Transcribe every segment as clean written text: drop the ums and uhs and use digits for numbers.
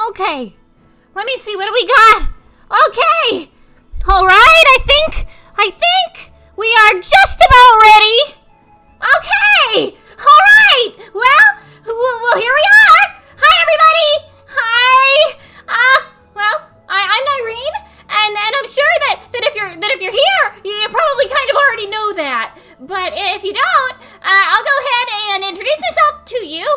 Okay, let me see, what do we got? Okay, all right, I think we are just about ready. Okay, all right, well, here we are. Hi, everybody. Hi. I'm Irene, and I'm sure that if you're here, you probably kind of already know that. But if you don't, I'll go ahead and introduce myself to you.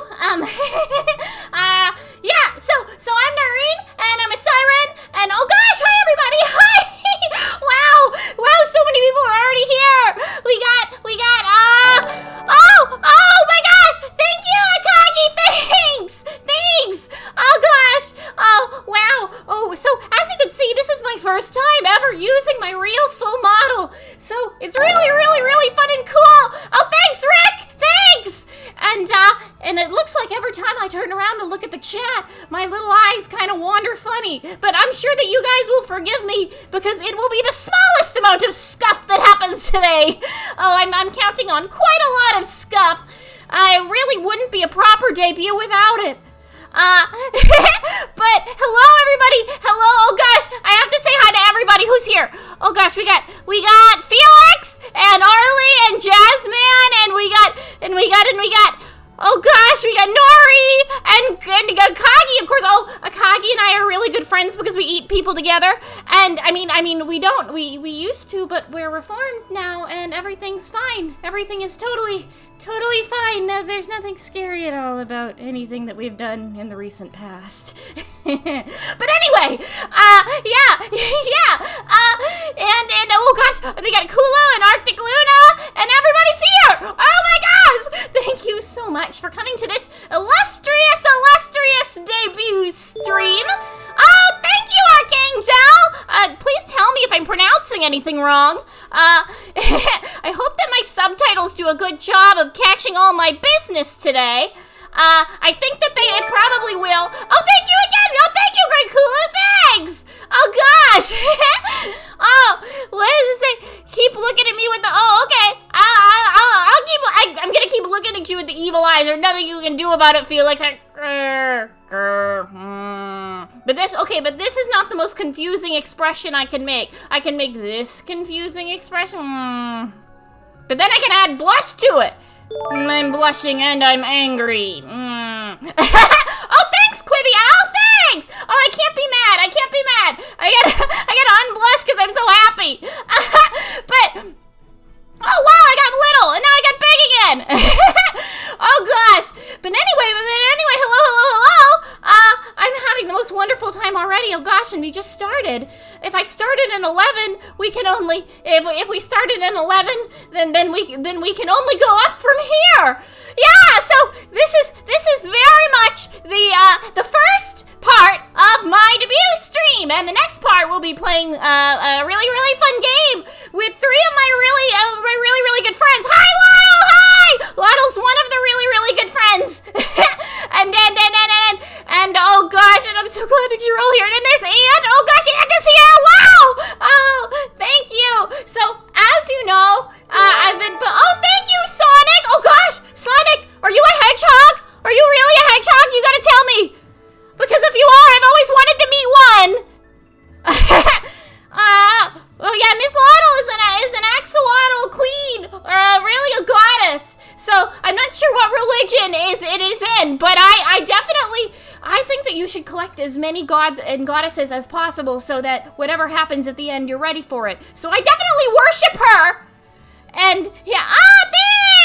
Yeah, so I'm Noreen, and I'm a siren, and oh gosh, hi everybody, hi! Wow, so many people are already here. We got, oh my gosh, thank you, Akagi, thanks, oh gosh, oh wow, oh, so as you can see, this is my first time ever using my real full model, so it's really, really, really fun and cool. Oh, thanks, Rick, thanks! And it looks like every time I turn around to look at the chat, my little eyes kind of wander funny. But I'm sure that you guys will forgive me because it will be the smallest amount of scuff that happens today. Oh, I'm counting on quite a lot of scuff. I really wouldn't be a proper debut without it. But hello everybody. Hello. Oh gosh, I have to say hi to everybody who's here. Oh gosh, we got Felix and Arlie and Jasmine and we got oh gosh, we got Nori and Akagi, of course. Oh, Akagi and I are really good friends because we eat people together. And I mean we used to, but we're reformed now and everything's fine. Everything is totally fine. There's nothing scary at all about anything that we've done in the recent past. But anyway, and oh gosh, we got Kula and Arctic Luna, and everybody's here! Oh my gosh! Thank you so much for coming to this illustrious debut stream. Oh, thank you, Archangel! Please tell me if I'm pronouncing anything wrong. I hope that my subtitles do a good job of catching all my business today. I think that they probably will. Oh, thank you again! Oh, thank you, Greg Kula, thanks! Oh, gosh! Oh, what does it say? Keep looking at me with the, oh, okay. I'm gonna keep looking at you with the evil eyes. There's nothing you can do about it, Felix. But this is not the most confusing expression I can make. I can make this confusing expression. But then I can add blush to it. I'm blushing and I'm angry. Oh, thanks, Quibi. Oh, thanks. Oh, I can't be mad. I gotta unblush because I'm so happy. 11, we can only, if we started in 11, then we can only go up from here. Yeah, so this is very much the first part of my debut stream, and the next part we'll be playing a really fun game with 3 of my really good friends. Hi, Lionel! Hi! Lionel's one of the really good friends. and oh gosh, and I'm so glad that you're all here. And then there's Aunt. Oh gosh, Aunt is here! Wow! Oh, thank you. So as you know, I've been. Oh, thank you, Sonic. Oh gosh, Sonic, are you a hedgehog? Are you really a hedgehog? You gotta tell me. Because if you are, I've always wanted to meet one. Oh yeah, Miss Lionel is an axolotl queen, or really a goddess. So I'm not sure what religion it is in, but I definitely think that you should collect as many gods and goddesses as possible, so that whatever happens at the end, you're ready for it. So I definitely worship her. And yeah,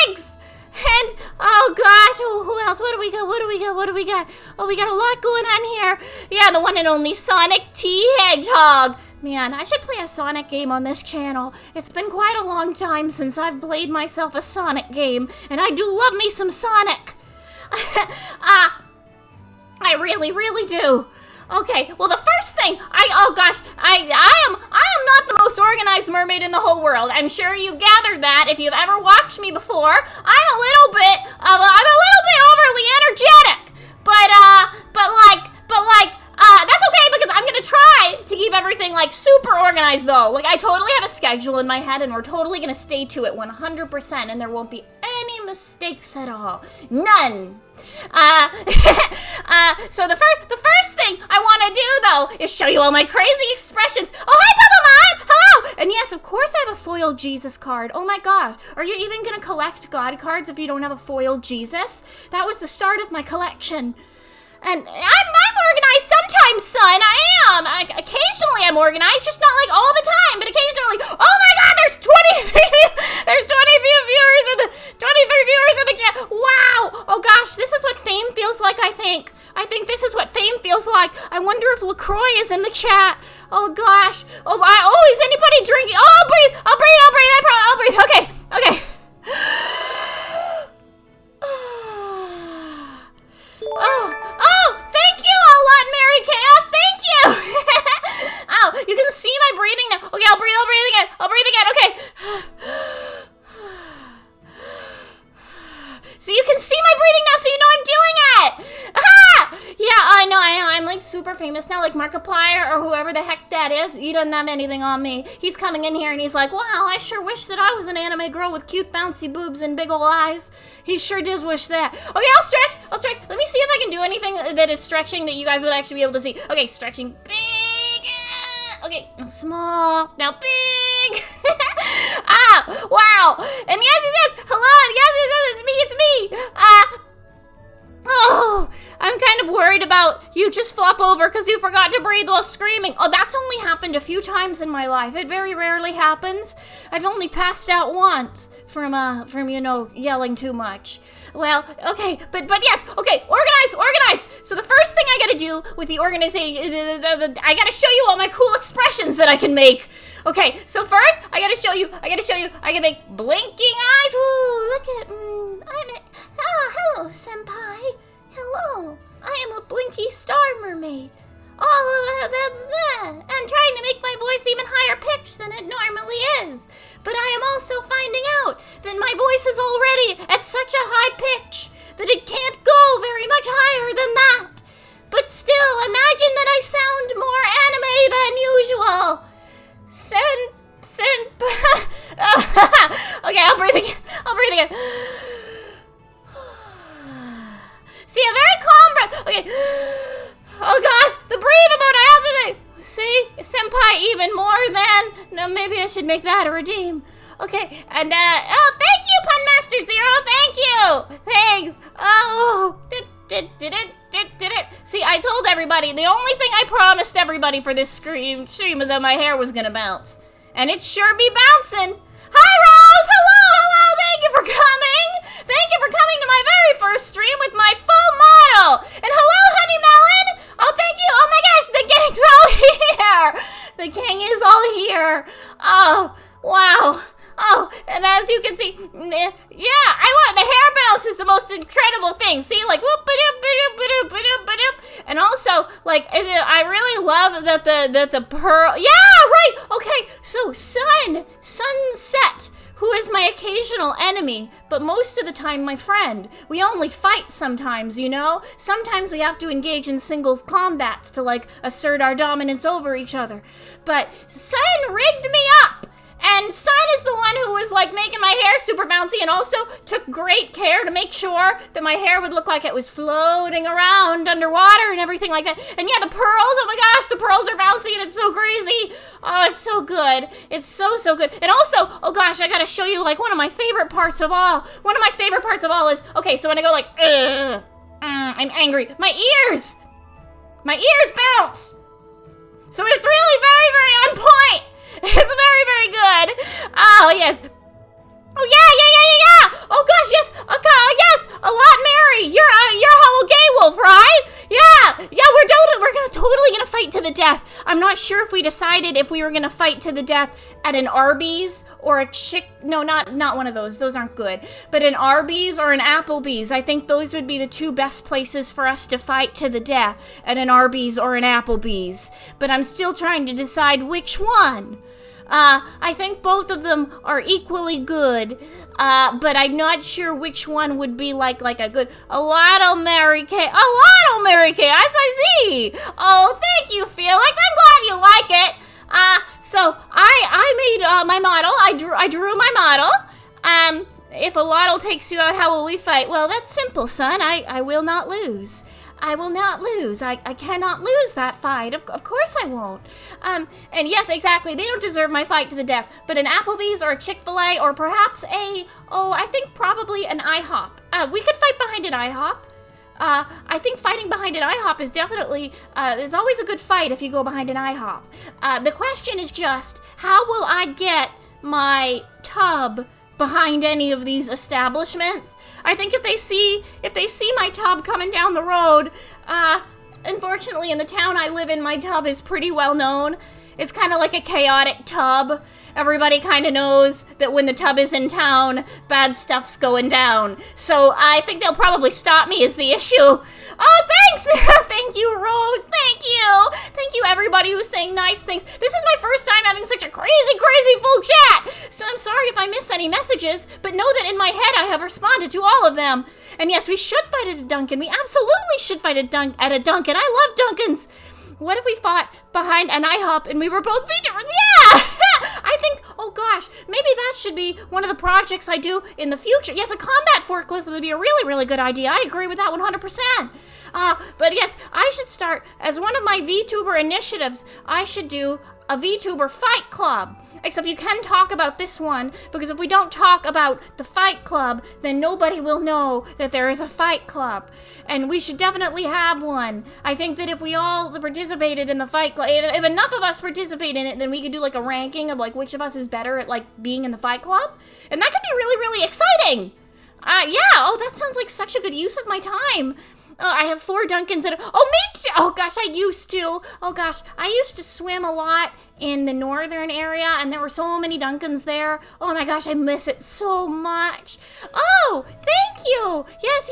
thanks. And, oh gosh, who else? What do we got? Oh, we got a lot going on here. Yeah, the one and only Sonic T Hedgehog. Man, I should play a Sonic game on this channel. It's been quite a long time since I've played myself a Sonic game, and I do love me some Sonic. I really do. Okay, well the first thing, I am not the most organized mermaid in the whole world. I'm sure you've gathered that if you've ever watched me before. I'm a little bit overly energetic, but that's okay, because I'm gonna try to keep everything like super organized though. Like I totally have a schedule in my head, and we're totally gonna stay to it 100%, and there won't be any mistakes at all. None. So the first thing I want to do, though, is show you all my crazy expressions. Oh, hi, Papa Mod! Hello! And yes, of course I have a foiled Jesus card. Oh my gosh. Are you even going to collect God cards if you don't have a foiled Jesus? That was the start of my collection. And I'm organized sometimes, son. I am. Occasionally I'm organized, just not like all the time, but occasionally. Oh my God, there's 23 viewers in the 23 viewers in the chat. Wow. Oh gosh, this is what fame feels like, I think. I think this is what fame feels like. I wonder if LaCroix is in the chat. Oh gosh. Oh, is anybody drinking? Oh, I'll breathe. Okay. Oh, thank you, a lot, Mary Chaos, thank you! Oh, you can see my breathing now. Okay, I'll breathe again, okay. So you can see my breathing now, so you know I'm doing it! Ah! Yeah, I know, I'm like super famous now, like Markiplier or whoever the heck that is. He doesn't have anything on me. He's coming in here and he's like, wow, I sure wish that I was an anime girl with cute bouncy boobs and big ol' eyes. He sure does wish that. Okay, I'll stretch. Let me see if I can do anything that is stretching that you guys would actually be able to see. Okay, stretching big. Okay, now small, now big. Wow. And yes, hello, yes, it's me. Oh, I'm kind of worried about you just flop over because you forgot to breathe while screaming. Oh, that's only happened a few times in my life. It very rarely happens. I've only passed out once from yelling too much. Well, okay, but yes, okay, organize. So the first thing I gotta do with the organization, I gotta show you all my cool expressions that I can make. Okay, so first, I gotta show you, I can make blinking eyes. Ooh, look at, hello, senpai. Hello, I am a blinky star mermaid. All of that, and trying to make my voice even higher pitched than it normally is. But I am also finding out that my voice is already at such a high pitch that it can't go very much higher than that. But still, imagine that I sound more anime than usual. Okay, I'll breathe again. See, a very calm breath. Okay. Oh gosh, the breathe mode I have to do. See, senpai even more than. No, maybe I should make that a redeem. Okay, and thank you, Pun Master Zero. Thank you. Thanks. Oh, did it. See, I told everybody. The only thing I promised everybody for this stream was that my hair was gonna bounce, and it sure be bouncing. Hi, Rose. Hello. Thank you for coming. Thank you for coming to my very first stream with my full model. And hello, Honey Melon. Oh, thank you. Oh my gosh, the gang's all here. The king is all here. Oh, wow. Oh, and as you can see, yeah, the hair bounce is the most incredible thing. See, like, whoop, ba-doop, ba-doop, ba-doop, ba-doop, ba-doop. And also, like, I really love that the pearl, yeah, right, okay, so Sunset, who is my occasional enemy, but most of the time my friend. We only fight sometimes, you know? Sometimes we have to engage in singles combats to, like, assert our dominance over each other. But Sun rigged me up! And Sun is the one who was, like, making my hair super bouncy and also took great care to make sure that my hair would look like it was floating around underwater and everything like that. And yeah, the pearls, oh my gosh, the pearls are bouncy and it's so crazy. Oh, it's so good. It's so, so good. And also, oh gosh, I gotta show you, like, one of my favorite parts of all. One of my favorite parts of all is, okay, so when I go like, I'm angry. My ears bounce. So it's really very, very on point. It's very, very good. Oh, yes. Oh, yeah. Oh, gosh, yes. Okay, yes. A lot, Mary. You're Hollow Gay Wolf, right? Yeah, we're totally gonna fight to the death. I'm not sure if we decided if we were gonna fight to the death at an Arby's or a no, not one of those. Those aren't good. But an Arby's or an Applebee's. I think those would be the two best places for us to fight to the death, at an Arby's or an Applebee's. But I'm still trying to decide which one. I think both of them are equally good, but I'm not sure which one would be like a good. A lot of Mary Kay, as I see. Oh, thank you, Felix. I'm glad you like it. So I made my model. I drew my model. If a lotto takes you out, how will we fight? Well, that's simple, son. I will not lose. I will not lose. I cannot lose that fight. Of course I won't. And yes, exactly. They don't deserve my fight to the death. But an Applebee's or a Chick-fil-A or perhaps I think probably an IHOP. We could fight behind an IHOP. I think fighting behind an IHOP is definitely, it's always a good fight if you go behind an IHOP. The question is just, how will I get my tub behind any of these establishments? I think if they see my tub coming down the road, unfortunately in the town I live in, my tub is pretty well known. It's kind of like a chaotic tub. Everybody kind of knows that when the tub is in town, bad stuff's going down. So I think they'll probably stop me is the issue. Oh, thanks! Thank you, Rose. Thank you. Thank you, everybody who's saying nice things. This is my first time having such a crazy, crazy full chat. So I'm sorry if I miss any messages, but know that in my head I have responded to all of them. And yes, we should fight at a Dunkin'. We absolutely should fight at a Dunkin'. I love Dunkins. What if we fought behind an IHOP and we were both VTubers? Yeah! I think, oh gosh, maybe that should be one of the projects I do in the future. Yes, a combat forklift would be a really, really good idea. I agree with that 100%. But yes, I should start, as one of my VTuber initiatives, I should do a VTuber fight club. Except you can talk about this one, because if we don't talk about the fight club, then nobody will know that there is a fight club. And we should definitely have one. I think that if we all participated in the fight club, if enough of us participate in it, then we could do like a ranking of like which of us is better at like being in the fight club. And that could be really, really exciting. That sounds like such a good use of my time. I have 4 Dunkins and oh, me too. Oh gosh, I used to swim a lot in the northern area, and there were so many Dunkins there. Oh my gosh, I miss it so much. Oh, thank you. Yes.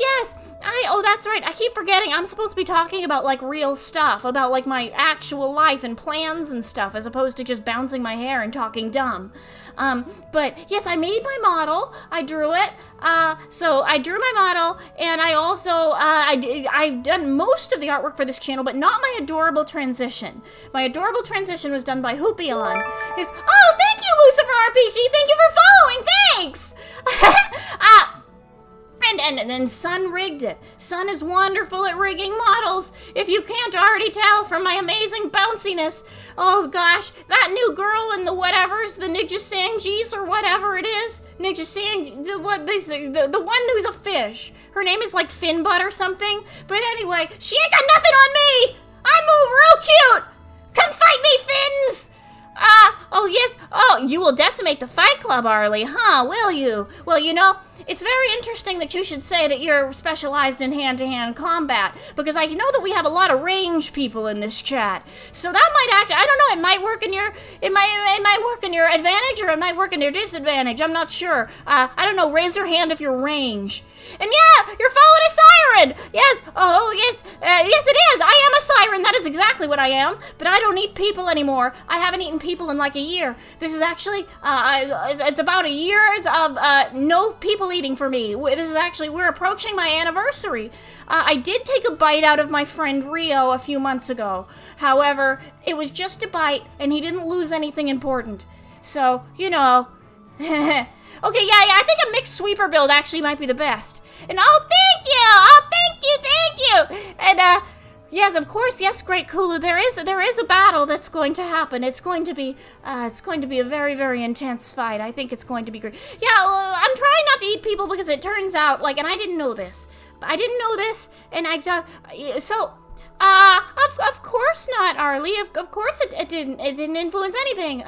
That's right. I keep forgetting. I'm supposed to be talking about like real stuff, about like my actual life and plans and stuff, as opposed to just bouncing my hair and talking dumb. But yes, I made my model. I drew it. So I drew my model, and I also, I've done most of the artwork for this channel, but not my adorable transition. My adorable transition was done by Hoopion. Oh, thank you, Lucifer RPG. Thank you for following. Thanks. And then Sun rigged it. Sun is wonderful at rigging models, if you can't already tell from my amazing bounciness. Oh gosh, that new girl in the whatevers, the Nijasangis or whatever it is. Nijasang, the one who's a fish. Her name is like Finbutt or something. But anyway, she ain't got nothing on me. I move real cute. Come fight me, Fins. Oh yes. Oh, you will decimate the fight club, Arlie, huh? Will you? Well, you know, it's very interesting that you should say that you're specialized in hand-to-hand combat, because I know that we have a lot of range people in this chat. So that might actually, I don't know, it might work in your, it might work in your advantage, or it might work in your disadvantage. I'm not sure. I don't know, raise your hand if you're range. And yeah, you're following a siren! Yes, oh yes, yes it is! I am a siren, that is exactly what I am. But I don't eat people anymore. I haven't eaten people in like a year. This is actually, it's about a year's of no people eating for me. This is actually, we're approaching my anniversary. I did take a bite out of my friend Rio a few months ago. However, it was just a bite, and he didn't lose anything important. So, you know. Okay, yeah, I think a mixed sweeper build actually might be the best. And oh, thank you! Oh, thank you! And, yes, of course, yes, Great Kulu, there is a battle that's going to happen. It's going to be a very, very intense fight. I think it's going to be great. Yeah, I'm trying not to eat people because it turns out, like, and I didn't know this. And I've done, so... of course not, Arlie. Of course it didn't influence anything.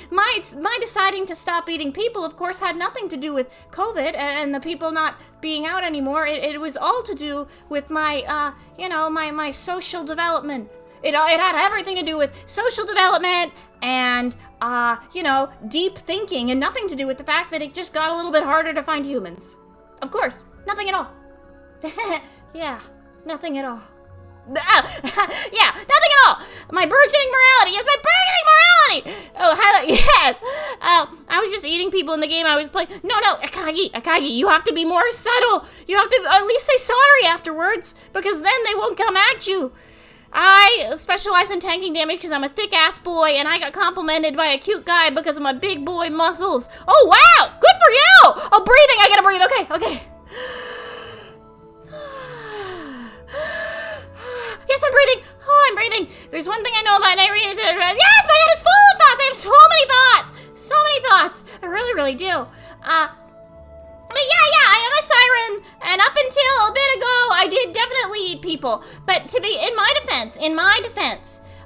My deciding to stop eating people, of course, had nothing to do with COVID and the people not being out anymore. It was all to do with my, my social development. It had everything to do with social development and, deep thinking, and nothing to do with the fact that it just got a little bit harder to find humans. Of course, nothing at all. Yeah, nothing at all. Yeah, nothing at all. My burgeoning morality. Yes, my burgeoning morality. Oh, yes. I was just eating people in the game I was playing. No, Akagi, you have to be more subtle. You have to at least say sorry afterwards, because then they won't come at you. I specialize in tanking damage because I'm a thick-ass boy, and I got complimented by a cute guy because of my big boy muscles. Oh, wow, good for you. Oh, breathing, I gotta breathe. Okay. Yes, I'm breathing. Oh, I'm breathing. There's one thing I know about Irene. Yes, my head is full of thoughts. I have so many thoughts. So many thoughts. I really, really do. But yeah, I am a siren. And up until a bit ago, I did definitely eat people. But to be, in my defense,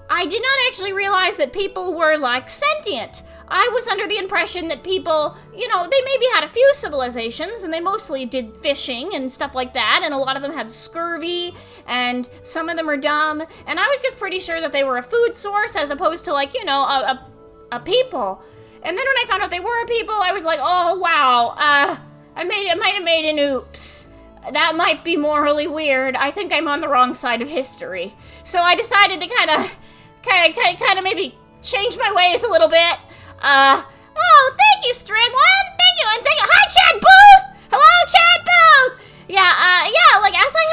I did not actually realize that people were, like, sentient. I was under the impression that people, they maybe had a few civilizations, and they mostly did fishing and stuff like that, and a lot of them had scurvy, and some of them are dumb, and I was just pretty sure that they were a food source as opposed to, like, a people. And then when I found out they were a people, I was like, oh, wow, I might have made an oops. That might be morally weird. I think I'm on the wrong side of history. So I decided to kind of maybe change my ways a little bit. Oh, thank you, String One. Thank you, and thank you. Hi, Chad Booth. Hello, Chad Booth. Yeah, like as I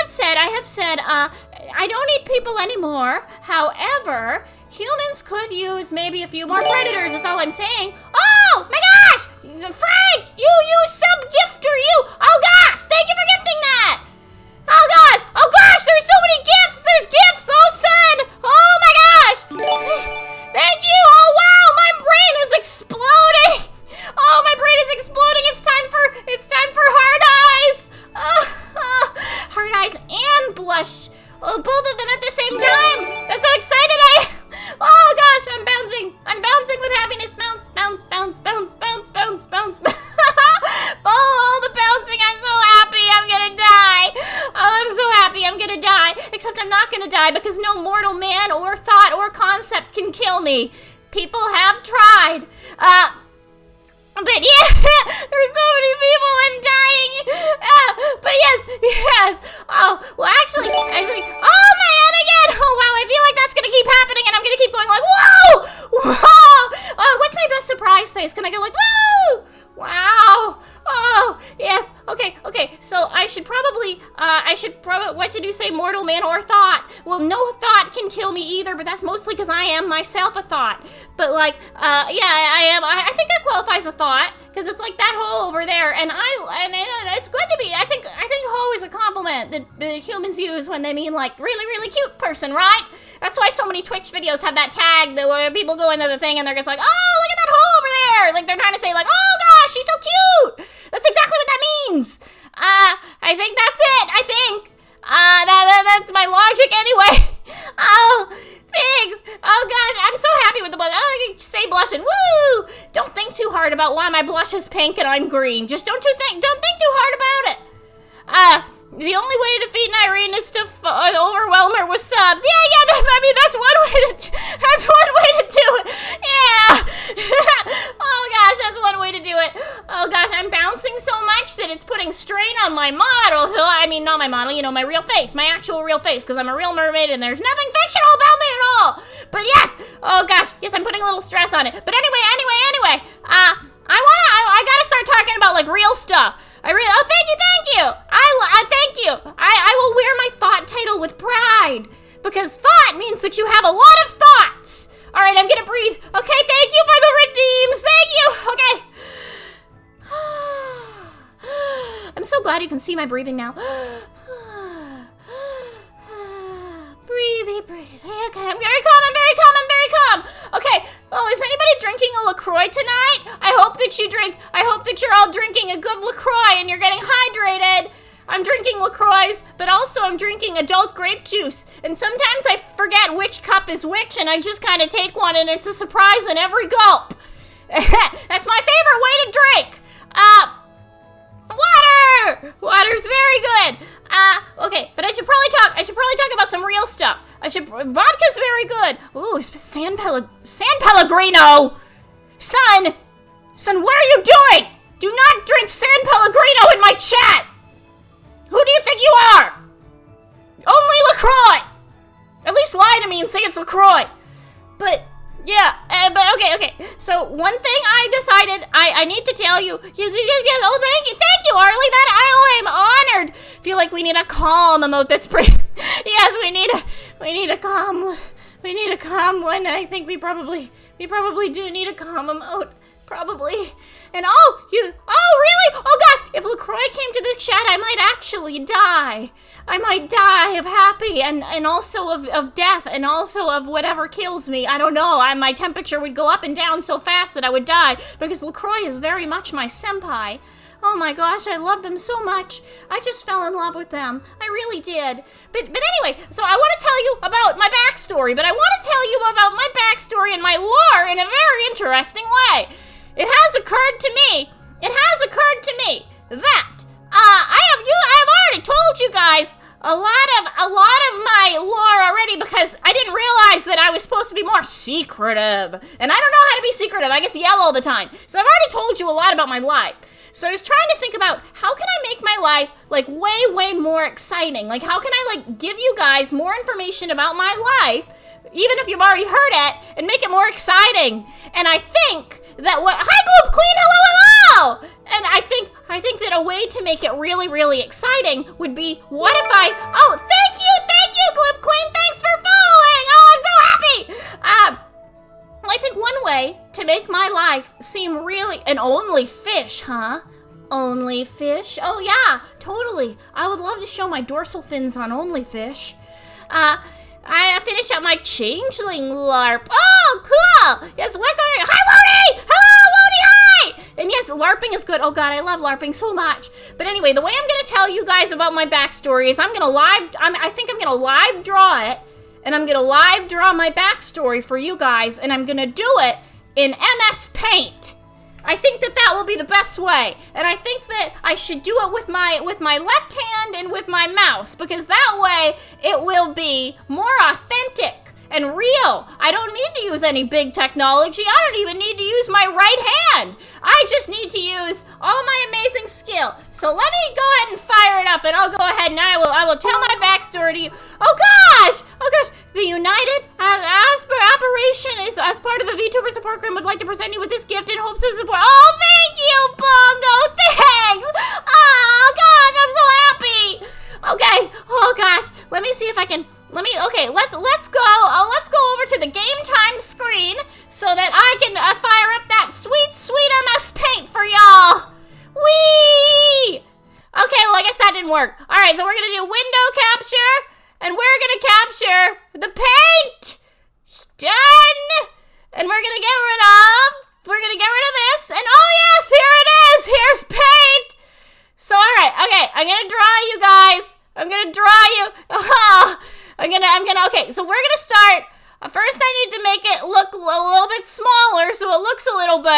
have said, I don't eat people anymore. However, humans could use maybe a few more predators. That's all I'm saying. Oh my gosh, Frank, you sub-gifter, you. Oh gosh, thank you for gifting that. Oh gosh, there's so many gifts. There's gifts. Oh son. Oh my gosh. Thank you. Oh wow, my brain is exploding. Oh, my brain is exploding. It's time for hard eyes. Hard eyes and blush. Oh, both of them at the same time. That's so excited oh gosh, I'm bouncing. I'm bouncing with happiness. Bounce, bounce, bounce, bounce, bounce, bounce, bounce. Oh, all the bouncing. I'm so happy I'm gonna die. Oh, I'm so happy I'm gonna die. Except I'm not gonna die because no mortal man or thought or concept can kill me. People have tried. But yeah, there's so many people, I'm dying. But yes. Oh, well actually, oh man, again. Oh wow, I feel like that's gonna keep happening and I'm gonna keep going like, whoa. What's my best surprise face? Can I go like, whoa? Wow. Oh, yes. Okay. So I should probably, what did you say, mortal man or thought? Well, no thought can kill me either, but that's mostly because I am myself a thought. But like, I am, I think I qualify as a thought, because it's like that hole over there, and it's good to be, I think hoe is a compliment that the humans use when they mean like really, really cute person, right? That's why so many Twitch videos have that tag where people go into the thing and they're just like, oh, look at that hole over there. Like they're trying to say like, oh gosh, she's so cute. That's exactly what that means. I think that's it. I think. That's my logic anyway. Oh, Thanks. Oh gosh, I'm so happy with the blush. Oh, I can stay blushing. Woo! Don't think too hard about why my blush is pink and I'm green. Just don't think too hard about it. The only way to defeat Irene is to overwhelm her with subs. Yeah, that's one way to do it. Yeah. Oh gosh, that's one way to do it. Oh gosh, I'm bouncing so much that it's putting strain on my model. So, I mean, not my model, my real face, my actual real face, because I'm a real mermaid and there's nothing fictional about me at all. But yes, oh gosh, yes, I'm putting a little stress on it. But anyway, I gotta start talking about, like, real stuff. Thank you. Thank you. I will wear my thought title with pride, because thought means that you have a lot of thoughts. All right, I'm gonna breathe. Okay, thank you for the redeems. Thank you. Okay. I'm so glad you can see my breathing now. Breathe. Okay, I'm very calm. Okay. Oh, is anybody drinking a LaCroix tonight? I hope that you're all drinking a good LaCroix and you're getting hydrated. I'm drinking LaCroix, but also I'm drinking adult grape juice. And sometimes I forget which cup is which, and I just kind of take one, and it's a surprise in every gulp. That's my favorite way to drink. Water! Water's very good. Okay, but I should probably talk about some real stuff. Vodka's very good. Ooh, San Pellegrino! Son, what are you doing? Do not drink San Pellegrino in my chat! Who do you think you are? Only LaCroix! At least lie to me and say it's LaCroix. But, yeah, but okay. So, one thing I decided I need to tell you. Yes. Oh, thank you, Arlie. I'm honored. Feel like we need a calm emote that's pretty. Yes, we need a calm one. I think we probably do need a calm emote. Probably. And really? Oh gosh, if LaCroix came to the chat, I might actually die. I might die of happy and also of death and also of whatever kills me. I don't know. My temperature would go up and down so fast that I would die because LaCroix is very much my senpai. Oh my gosh, I love them so much. I just fell in love with them. I really did. But anyway, so I want to tell you about my backstory, but I want to tell you about my backstory and my lore in a very interesting way. It has occurred to me that I have already told you guys a lot of my lore already, because I didn't realize that I was supposed to be more secretive. And I don't know how to be secretive. I just yell all the time. So I've already told you a lot about my life. So I was trying to think about how can I make my life like way more exciting? Like how can I like give you guys more information about my life, even if you've already heard it, and make it more exciting? And I think that hi Globe Queen, hello! And I think that a way to make it really exciting would be, what if thank you Globe Queen, thanks for following! Oh, I'm so happy! I think one way to make my life seem really... And only fish, huh? Only fish? Oh yeah, totally. I would love to show my dorsal fins on only fish. I finish up my changeling LARP. Oh, cool! Yes, hi, Wody! Hello, Wody, hi! And yes, LARPing is good. Oh god, I love LARPing so much. But anyway, the way I'm gonna tell you guys about my backstory is I think I'm gonna live draw it, and I'm gonna live draw my backstory for you guys, and I'm gonna do it in MS Paint. I think that will be the best way, and I think that I should do it with my left hand and with my mouse, because that way it will be more authentic and real. I don't need to use any big technology. I don't even need to use my right hand. I just need to use all my amazing skill. So let me go ahead and fire it up, and I'll go ahead and I will tell my backstory to you. Oh gosh! The United Operation is as part of the VTuber support group would like to present you with this gift in hopes of support. Oh, thank you, Bongo. Thanks. Oh gosh, I'm so happy. Okay. Oh gosh. Let me see if I can. Okay, let's go. Let's go over to the game time screen so that I can fire up that sweet MS Paint for y'all. Whee! Okay, well I guess that didn't work. All right, so we're gonna do window capture, and we're gonna capture the paint. Done. And we're gonna get rid of this. And oh yes, here it is. Here's paint. So all right, okay, I'm gonna draw you guys. I'm gonna draw you. Okay, so we're gonna start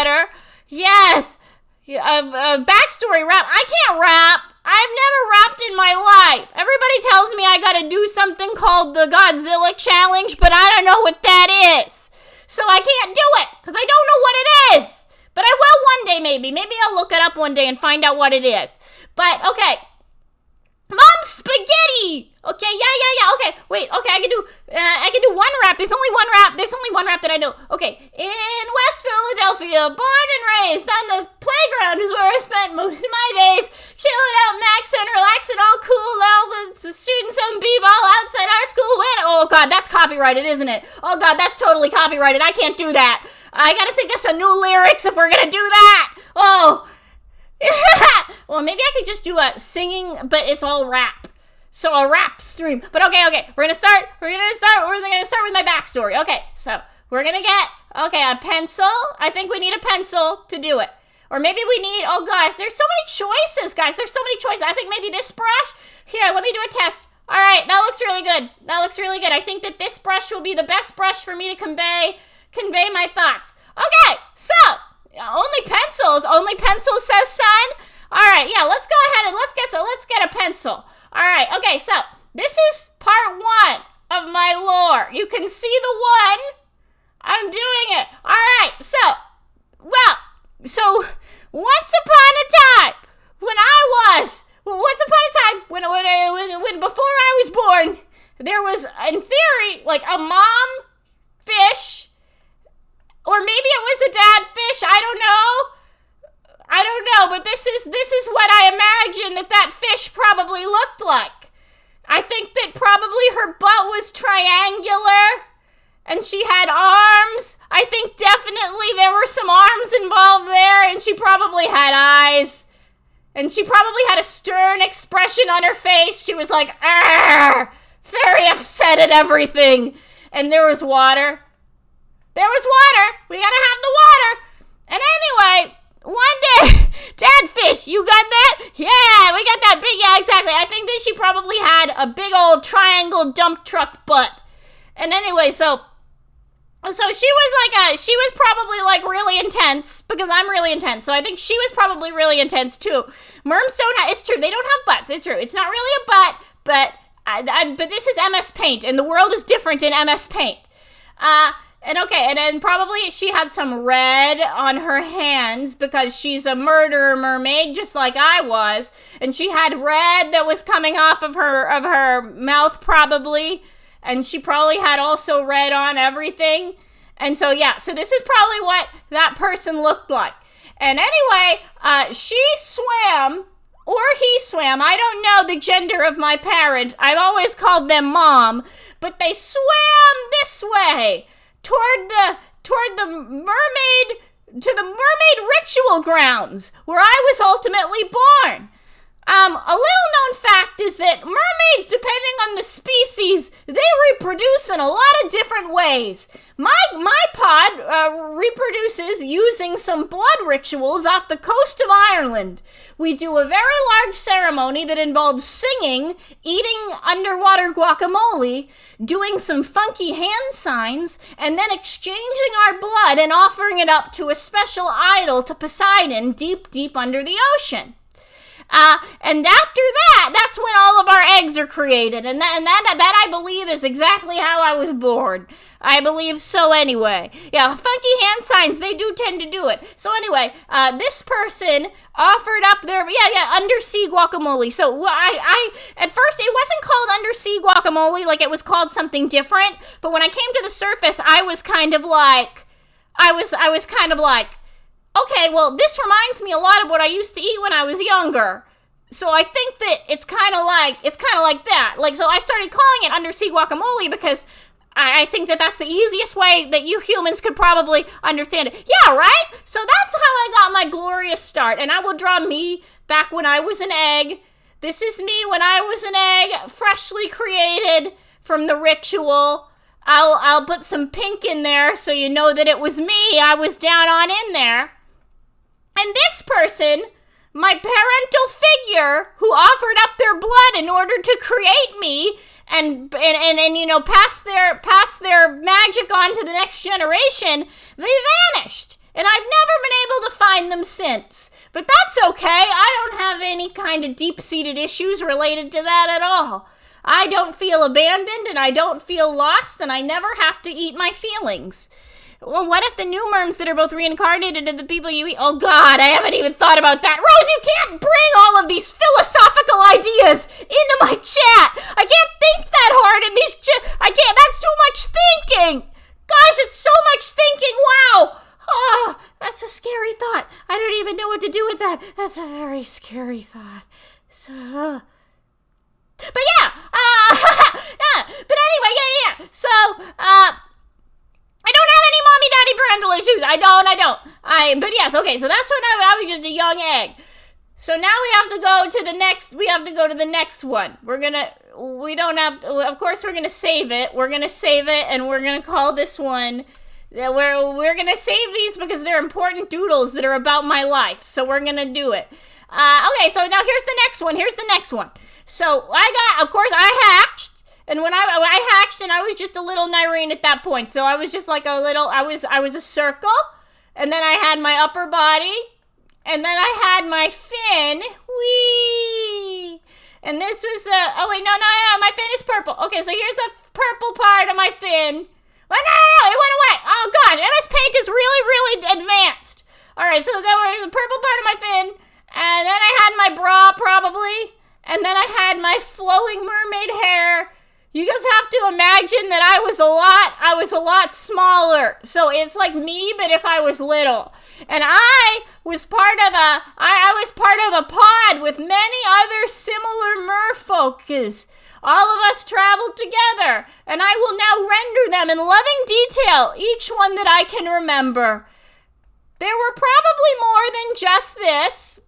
better. Yes. A backstory rap. I can't rap. I've never rapped in my life. Everybody tells me I gotta do something called the Godzilla challenge, but I don't know what that is. So I can't do it, because I don't know what it is. But I will one day, maybe. Maybe I'll look it up one day and find out what it is. But, okay. Mom, spaghetti! Okay, yeah. Okay, wait. Okay, I can do one rap. There's only one rap that I know. Okay, in West Philadelphia, born and raised on the playground is where I spent most of my days, chilling out, maxing, relaxing, all cool. All the students on b-ball outside our school win. Oh God, that's copyrighted, isn't it? Oh God, that's totally copyrighted. I can't do that. I gotta think of some new lyrics if we're gonna do that. Oh. Well, maybe I could just do a singing, but it's all rap. So a rap stream. But okay. We're gonna start with my backstory. Okay, so we're gonna get, a pencil. I think we need a pencil to do it. Or maybe we need, oh gosh, there's so many choices, guys. There's so many choices. I think maybe this brush. Here, let me do a test. All right, that looks really good. I think that this brush will be the best brush for me to convey my thoughts. Okay, so only pencils, says son. All right, yeah, let's go ahead and let's get a pencil. All right, okay, so this is part 1 of my lore. You can see the one. I'm doing it. All right, so once upon a time when before I was born, there was, in theory, like a mom fish. Or maybe it was a dad fish. I don't know, but this is what I imagine that fish probably looked like. I think that probably her butt was triangular and she had arms. I think definitely there were some arms involved there, and she probably had eyes. And she probably had a stern expression on her face. She was like, "Arr!" Very upset at everything. And there was water. We gotta have the water. And anyway, one day, Dad Fish, you got that? Yeah, we got that big, yeah, exactly. I think that she probably had a big old triangle dump truck butt. And anyway, so she was probably like really intense, because I'm really intense. So I think she was probably really intense too. Merms it's true, they don't have butts. It's true. It's not really a butt, but this is MS Paint, and the world is different in MS Paint. And then probably she had some red on her hands because she's a murderer mermaid, just like I was. And she had red that was coming off of her mouth probably. And she probably had also red on everything. And so, yeah, so this is probably what that person looked like. And anyway, she swam, or he swam. I don't know the gender of my parent. I've always called them mom. But they swam this way. Toward the mermaid ritual grounds, where I was ultimately born. A little known fact is that mermaids, depending on the species, they reproduce in a lot of different ways. My pod reproduces using some blood rituals off the coast of Ireland. We do a very large ceremony that involves singing, eating underwater guacamole, doing some funky hand signs, and then exchanging our blood and offering it up to a special idol to Poseidon deep, deep under the ocean. And after that's when all of our eggs are created. And that I believe is exactly how I was born. I believe so anyway. Yeah, funky hand signs, they do tend to do it. So anyway, this person offered up their, undersea guacamole. So I at first, it wasn't called undersea guacamole, like it was called something different. But when I came to the surface, I was kind of like, okay, well, this reminds me a lot of what I used to eat when I was younger. So I think that it's kind of like that. Like, so I started calling it undersea guacamole because I think that that's the easiest way that you humans could probably understand it. Yeah, right? So that's how I got my glorious start. And I will draw me back when I was an egg. This is me when I was an egg, freshly created from the ritual. I'll put some pink in there so you know that it was me. I was down on in there. And this person, my parental figure, who offered up their blood in order to create me and pass their magic on to the next generation, they vanished. And I've never been able to find them since. But that's okay. I don't have any kind of deep-seated issues related to that at all. I don't feel abandoned, and I don't feel lost, and I never have to eat my feelings. Well, what if the new merms that are both reincarnated are the people you eat? Oh, God, I haven't even thought about that. Rose, you can't bring all of these philosophical ideas into my chat. I can't think that hard in these I can't. That's too much thinking. Gosh, it's so much thinking. Wow. Oh, that's a scary thought. I don't even know what to do with that. That's a very scary thought. So, but yeah, but anyway, yeah. So, I don't have any mommy daddy parental issues. I don't. But yes, okay, so that's when I was just a young egg. So now we have to go to the next one. Of course we're gonna save it. We're gonna save it, and we're gonna call this one, we're gonna save these because they're important doodles that are about my life. So we're gonna do it. Okay, so now here's the next one. So I hatched. And when I hatched, and I was just a little Nyrene at that point. So I was just like I was a circle. And then I had my upper body. And then I had my fin. Whee! And this was my fin is purple. Okay, so here's the purple part of my fin. Well, no, it went away. Oh, gosh, MS Paint is really, really advanced. All right, so that was the purple part of my fin. And then I had my bra, probably. And then I had my flowing mermaid hair. You just have to imagine that I was a lot smaller. So it's like me, but if I was little. And I was part of a pod with many other similar merfolk. All of us traveled together, and I will now render them in loving detail, each one that I can remember. There were probably more than just this,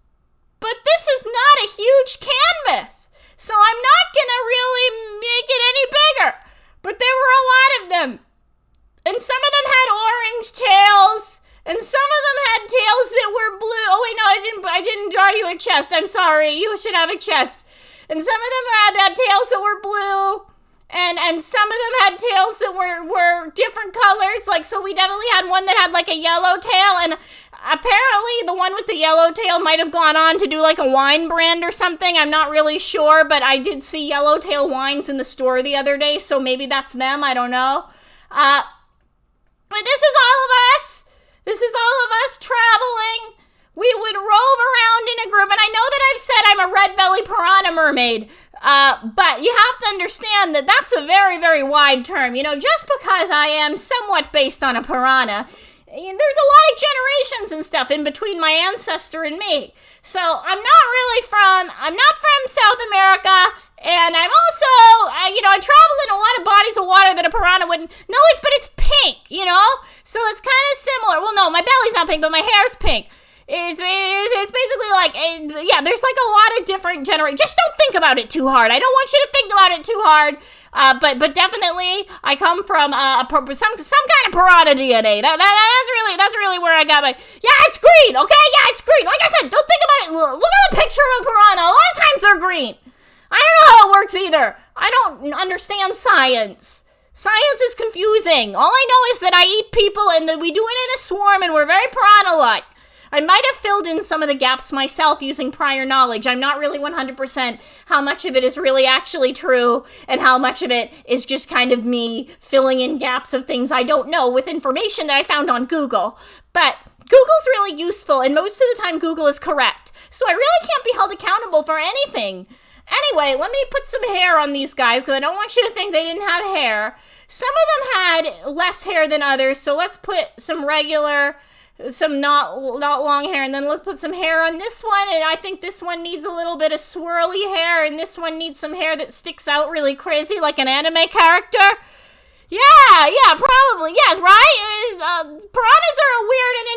but this is not a huge canvas. So I'm not going to really make it any bigger. But there were a lot of them. And some of them had orange tails. And some of them had tails that were blue. Oh, wait, no, I didn't draw you a chest. I'm sorry. You should have a chest. And some of them had tails that were blue. And some of them had tails that were different colors. Like, so we definitely had one that had like a yellow tail. And apparently the one with the yellow tail might have gone on to do like a wine brand or something. I'm not really sure, but I did see yellowtail wines in the store the other day, so maybe that's them. I don't know. But this is all of us. This is all of us traveling. We would rove around in a group, and I know that I've said I'm a red belly piranha mermaid, but you have to understand that that's a very, very wide term. You know, just because I am somewhat based on a piranha, there's a lot of generations and stuff in between my ancestor and me. So I'm not from South America, and I'm also, I travel in a lot of bodies of water that a piranha wouldn't. No, but it's pink, So it's kind of similar. Well, no, my belly's not pink, but my hair's pink. It's basically like, there's like a lot of different generations. Just don't think about it too hard. I don't want you to think about it too hard. But definitely, I come from some kind of piranha DNA. That's really where I got my. Yeah, it's green. Okay, yeah, it's green. Like I said, don't think about it. Look at a picture of a piranha. A lot of times they're green. I don't know how it works either. I don't understand science. Science is confusing. All I know is that I eat people, and that we do it in a swarm, and we're very piranha-like. I might have filled in some of the gaps myself using prior knowledge. I'm not really 100% how much of it is really actually true and how much of it is just kind of me filling in gaps of things I don't know with information that I found on Google. But Google's really useful, and most of the time Google is correct. So I really can't be held accountable for anything. Anyway, let me put some hair on these guys because I don't want you to think they didn't have hair. Some of them had less hair than others, so let's put some regular... some not long hair, and then let's put some hair on this one, and I think this one needs a little bit of swirly hair, and this one needs some hair that sticks out really crazy like an anime character. Yeah, probably, yes, right? Piranhas are a weird and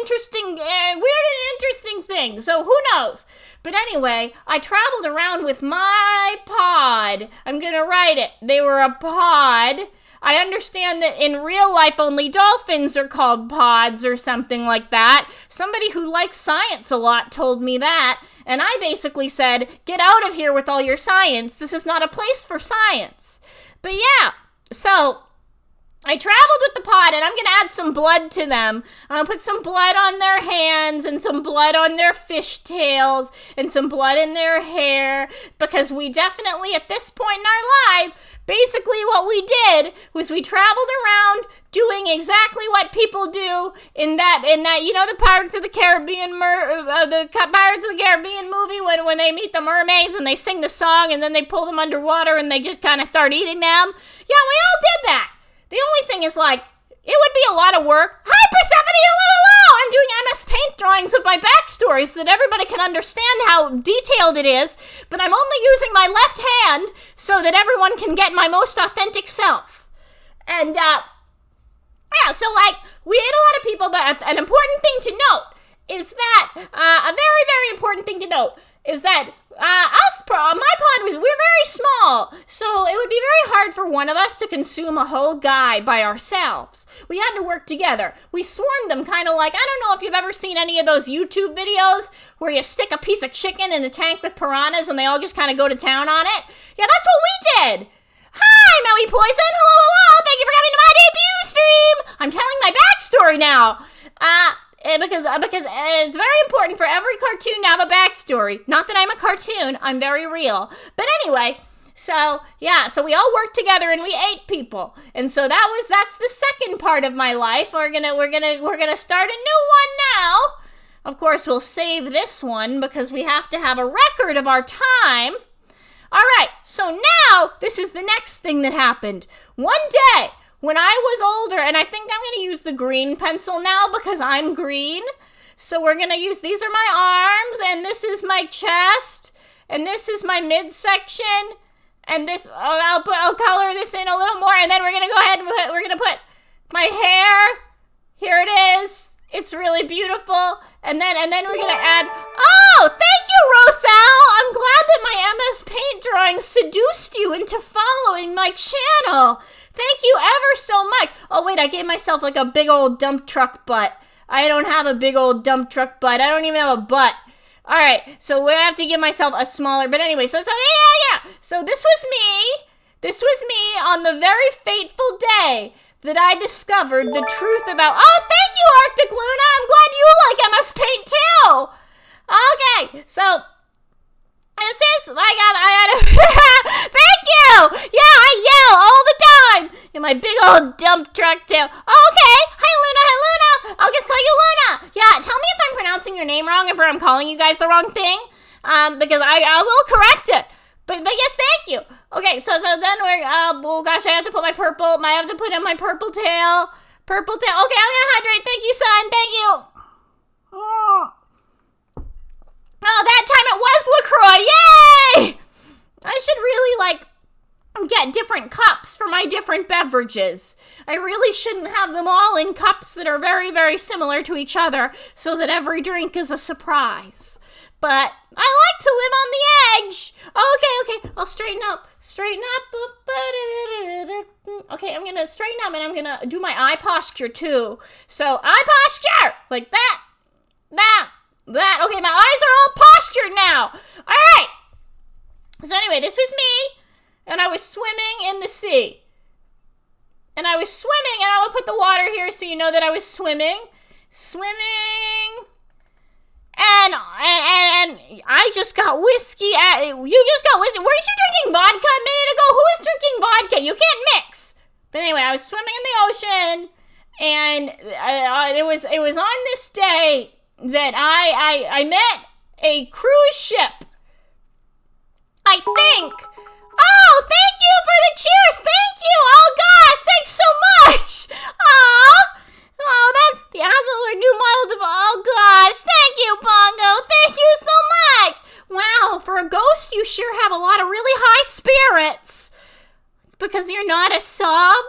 interesting thing, so who knows? But anyway, I traveled around with my pod. I'm gonna write it. They were a pod. I understand that in real life only dolphins are called pods or something like that. Somebody who likes science a lot told me that, and I basically said, get out of here with all your science. This is not a place for science. But yeah, so I traveled with the pod, and I'm going to add some blood to them. I'm going to put some blood on their hands and some blood on their fishtails and some blood in their hair, because we definitely, at this point in our life, basically what we did was we traveled around doing exactly what people do in that the Pirates of the Caribbean movie when they meet the mermaids and they sing the song and then they pull them underwater and they just kind of start eating them. Yeah, we all did that. The only thing is, like, it would be a lot of work. Hi, Persephone, hello! I'm doing MS Paint drawings of my backstory so that everybody can understand how detailed it is, but I'm only using my left hand so that everyone can get my most authentic self. And, yeah, so, like, we ate a lot of people, but an important thing to note is that, a very, very important thing to note is that, my pod we're very small, so it would be very hard for one of us to consume a whole guy by ourselves. We had to work together. We swarmed them kind of like, I don't know if you've ever seen any of those YouTube videos where you stick a piece of chicken in a tank with piranhas and they all just kind of go to town on it. Yeah, that's what we did. Hi, Maui Poison. Hello. Thank you for coming to my debut stream. I'm telling my backstory now. Because it's very important for every cartoon to have a backstory. Not that I'm a cartoon, I'm very real. But anyway, so we all worked together and we ate people. And so that's the second part of my life. We're gonna start a new one now. Of course, we'll save this one because we have to have a record of our time. All right, so now this is the next thing that happened. One day, when I was older, and I think I'm going to use the green pencil now because I'm green. So we're going to use, these are my arms, and this is my chest, and this is my midsection, and this, I'll color this in a little more, and then we're going to go ahead and we're going to put my hair. Here it is. It's really beautiful. And then we're going to add, oh, thank you, Roselle. I'm glad that my MS Paint drawing seduced you into following my channel. Thank you ever so much. Oh, wait, I gave myself like a big old dump truck butt. I don't have a big old dump truck butt. I don't even have a butt. All right, so we have to give myself a smaller, but anyway, so yeah. So this was me. This was me on the very fateful day that I discovered the truth about, oh, thank you, Arctic Luna. I'm glad you like MS Paint too. Okay, so this is, like, I had a, thank you! Yeah, I yell all the time in my big old dump truck tail. Oh, okay, hi Luna, I'll just call you Luna. Yeah, tell me if I'm pronouncing your name wrong, if I'm calling you guys the wrong thing, because I will correct it. But yes, thank you. Okay, so then we're, oh gosh, I have to put in my purple tail. Purple tail, okay, I'm gonna hydrate. Thank you, son, thank you. Oh, that time it was LaCroix, yay! I should really, like, get different cups for my different beverages. I really shouldn't have them all in cups that are very, very similar to each other so that every drink is a surprise. But I like to live on the edge. Okay, I'll straighten up. Okay, I'm gonna straighten up and I'm gonna do my eye posture too. So, eye posture! Like that. Okay, my eyes are all postured now. All right. So anyway, this was me, and I was swimming in the sea. And I will put the water here so you know that I was swimming. And I just got whiskey. You just got whiskey. Weren't you drinking vodka a minute ago? Who is drinking vodka? You can't mix. But anyway, I was swimming in the ocean, and it was on this day that I met a cruise ship. I think. Oh, thank you for the cheers. Thank you. Oh, gosh. Thanks so much. Oh, that's the absolute new model. Oh, gosh. Thank you, Bongo. Thank you so much. Wow, for a ghost, you sure have a lot of really high spirits. Because you're not a sub?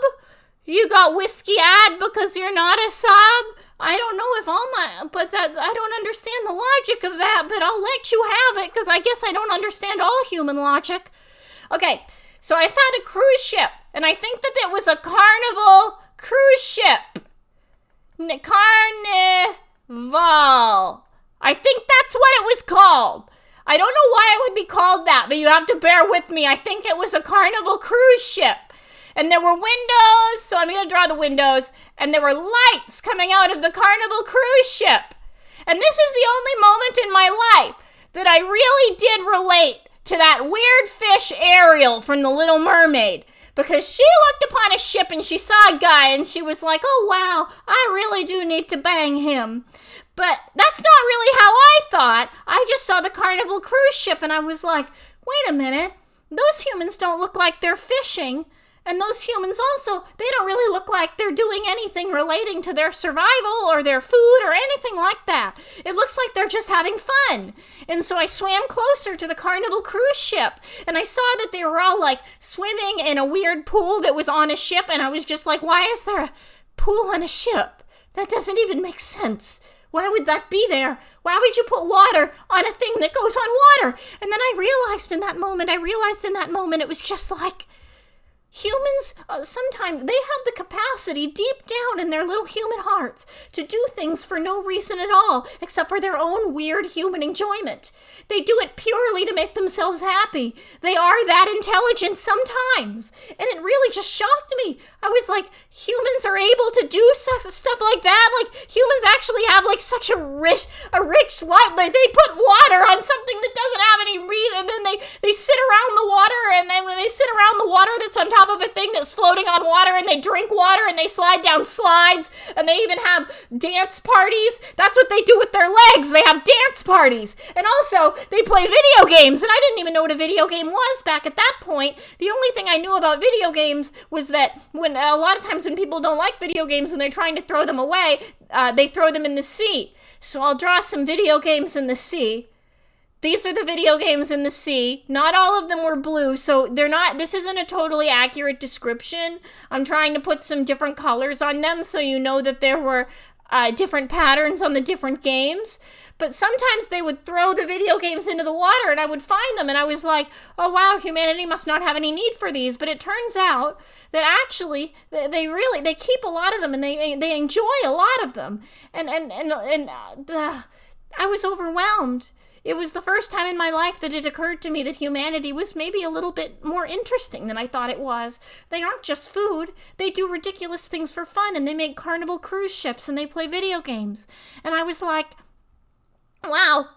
You got whiskey-ad because you're not a sub? I don't know if I don't understand the logic of that, but I'll let you have it because I guess I don't understand all human logic. Okay, so I found a cruise ship, and I think that it was a Carnival cruise ship. Carnival. I think that's what it was called. I don't know why it would be called that, but you have to bear with me. I think it was a Carnival cruise ship. And there were windows, so I'm going to draw the windows. And there were lights coming out of the Carnival cruise ship. And this is the only moment in my life that I really did relate to that weird fish Ariel from The Little Mermaid. Because she looked upon a ship and she saw a guy and she was like, oh wow, I really do need to bang him. But that's not really how I thought. I just saw the Carnival cruise ship and I was like, wait a minute, those humans don't look like they're fishing. And those humans also, they don't really look like they're doing anything relating to their survival or their food or anything like that. It looks like they're just having fun. And so I swam closer to the Carnival cruise ship, and I saw that they were all like swimming in a weird pool that was on a ship, and I was just like, why is there a pool on a ship? That doesn't even make sense. Why would that be there? Why would you put water on a thing that goes on water? And then I realized in that moment, it was just like, humans, sometimes they have the capacity deep down in their little human hearts to do things for no reason at all, except for their own weird human enjoyment. They do it purely to make themselves happy. They are that intelligent sometimes. And it really just shocked me. I was like, humans are able to do stuff like that? Like, humans actually have like such a rich life. Like, they put water on something that doesn't have any reason, and then they sit around the water, and then when they sit around the water that's on top of a thing that's floating on water, and they drink water, and they slide down slides, and they even have dance parties. That's what they do with their legs. They have dance parties. And also, they play video games, and I didn't even know what a video game was back at that point. The only thing I knew about video games was that when a lot of times when people don't like video games and they're trying to throw them away, they throw them in the sea. So I'll draw some video games in the sea. These are the video games in the sea. Not all of them were blue, so this isn't a totally accurate description. I'm trying to put some different colors on them so you know that there were different patterns on the different games. But sometimes they would throw the video games into the water and I would find them and I was like, oh wow, humanity must not have any need for these. But it turns out that actually they keep a lot of them and they enjoy a lot of them. And I was overwhelmed. It was the first time in my life that it occurred to me that humanity was maybe a little bit more interesting than I thought it was. They aren't just food. They do ridiculous things for fun, and they make Carnival cruise ships, and they play video games. And I was like, wow,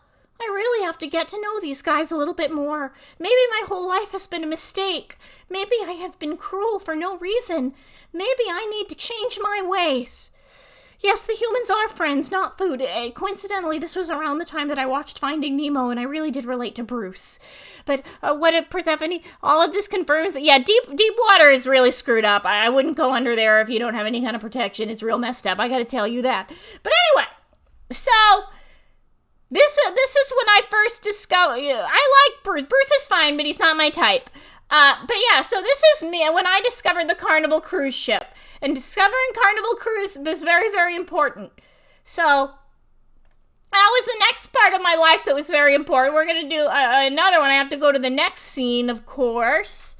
I really have to get to know these guys a little bit more. Maybe my whole life has been a mistake. Maybe I have been cruel for no reason. Maybe I need to change my ways. Yes, the humans are friends, not food. Coincidentally, this was around the time that I watched Finding Nemo, and I really did relate to Bruce. But Persephone, all of this confirms that, yeah, deep water is really screwed up. I wouldn't go under there if you don't have any kind of protection. It's real messed up. I gotta tell you that. But anyway, so this is when I first discovered. I like Bruce. Bruce is fine, but he's not my type. But yeah, so this is me when I discovered the Carnival cruise ship. And discovering Carnival cruise was very, very important. So that was the next part of my life that was very important. We're going to do another one. I have to go to the next scene, of course.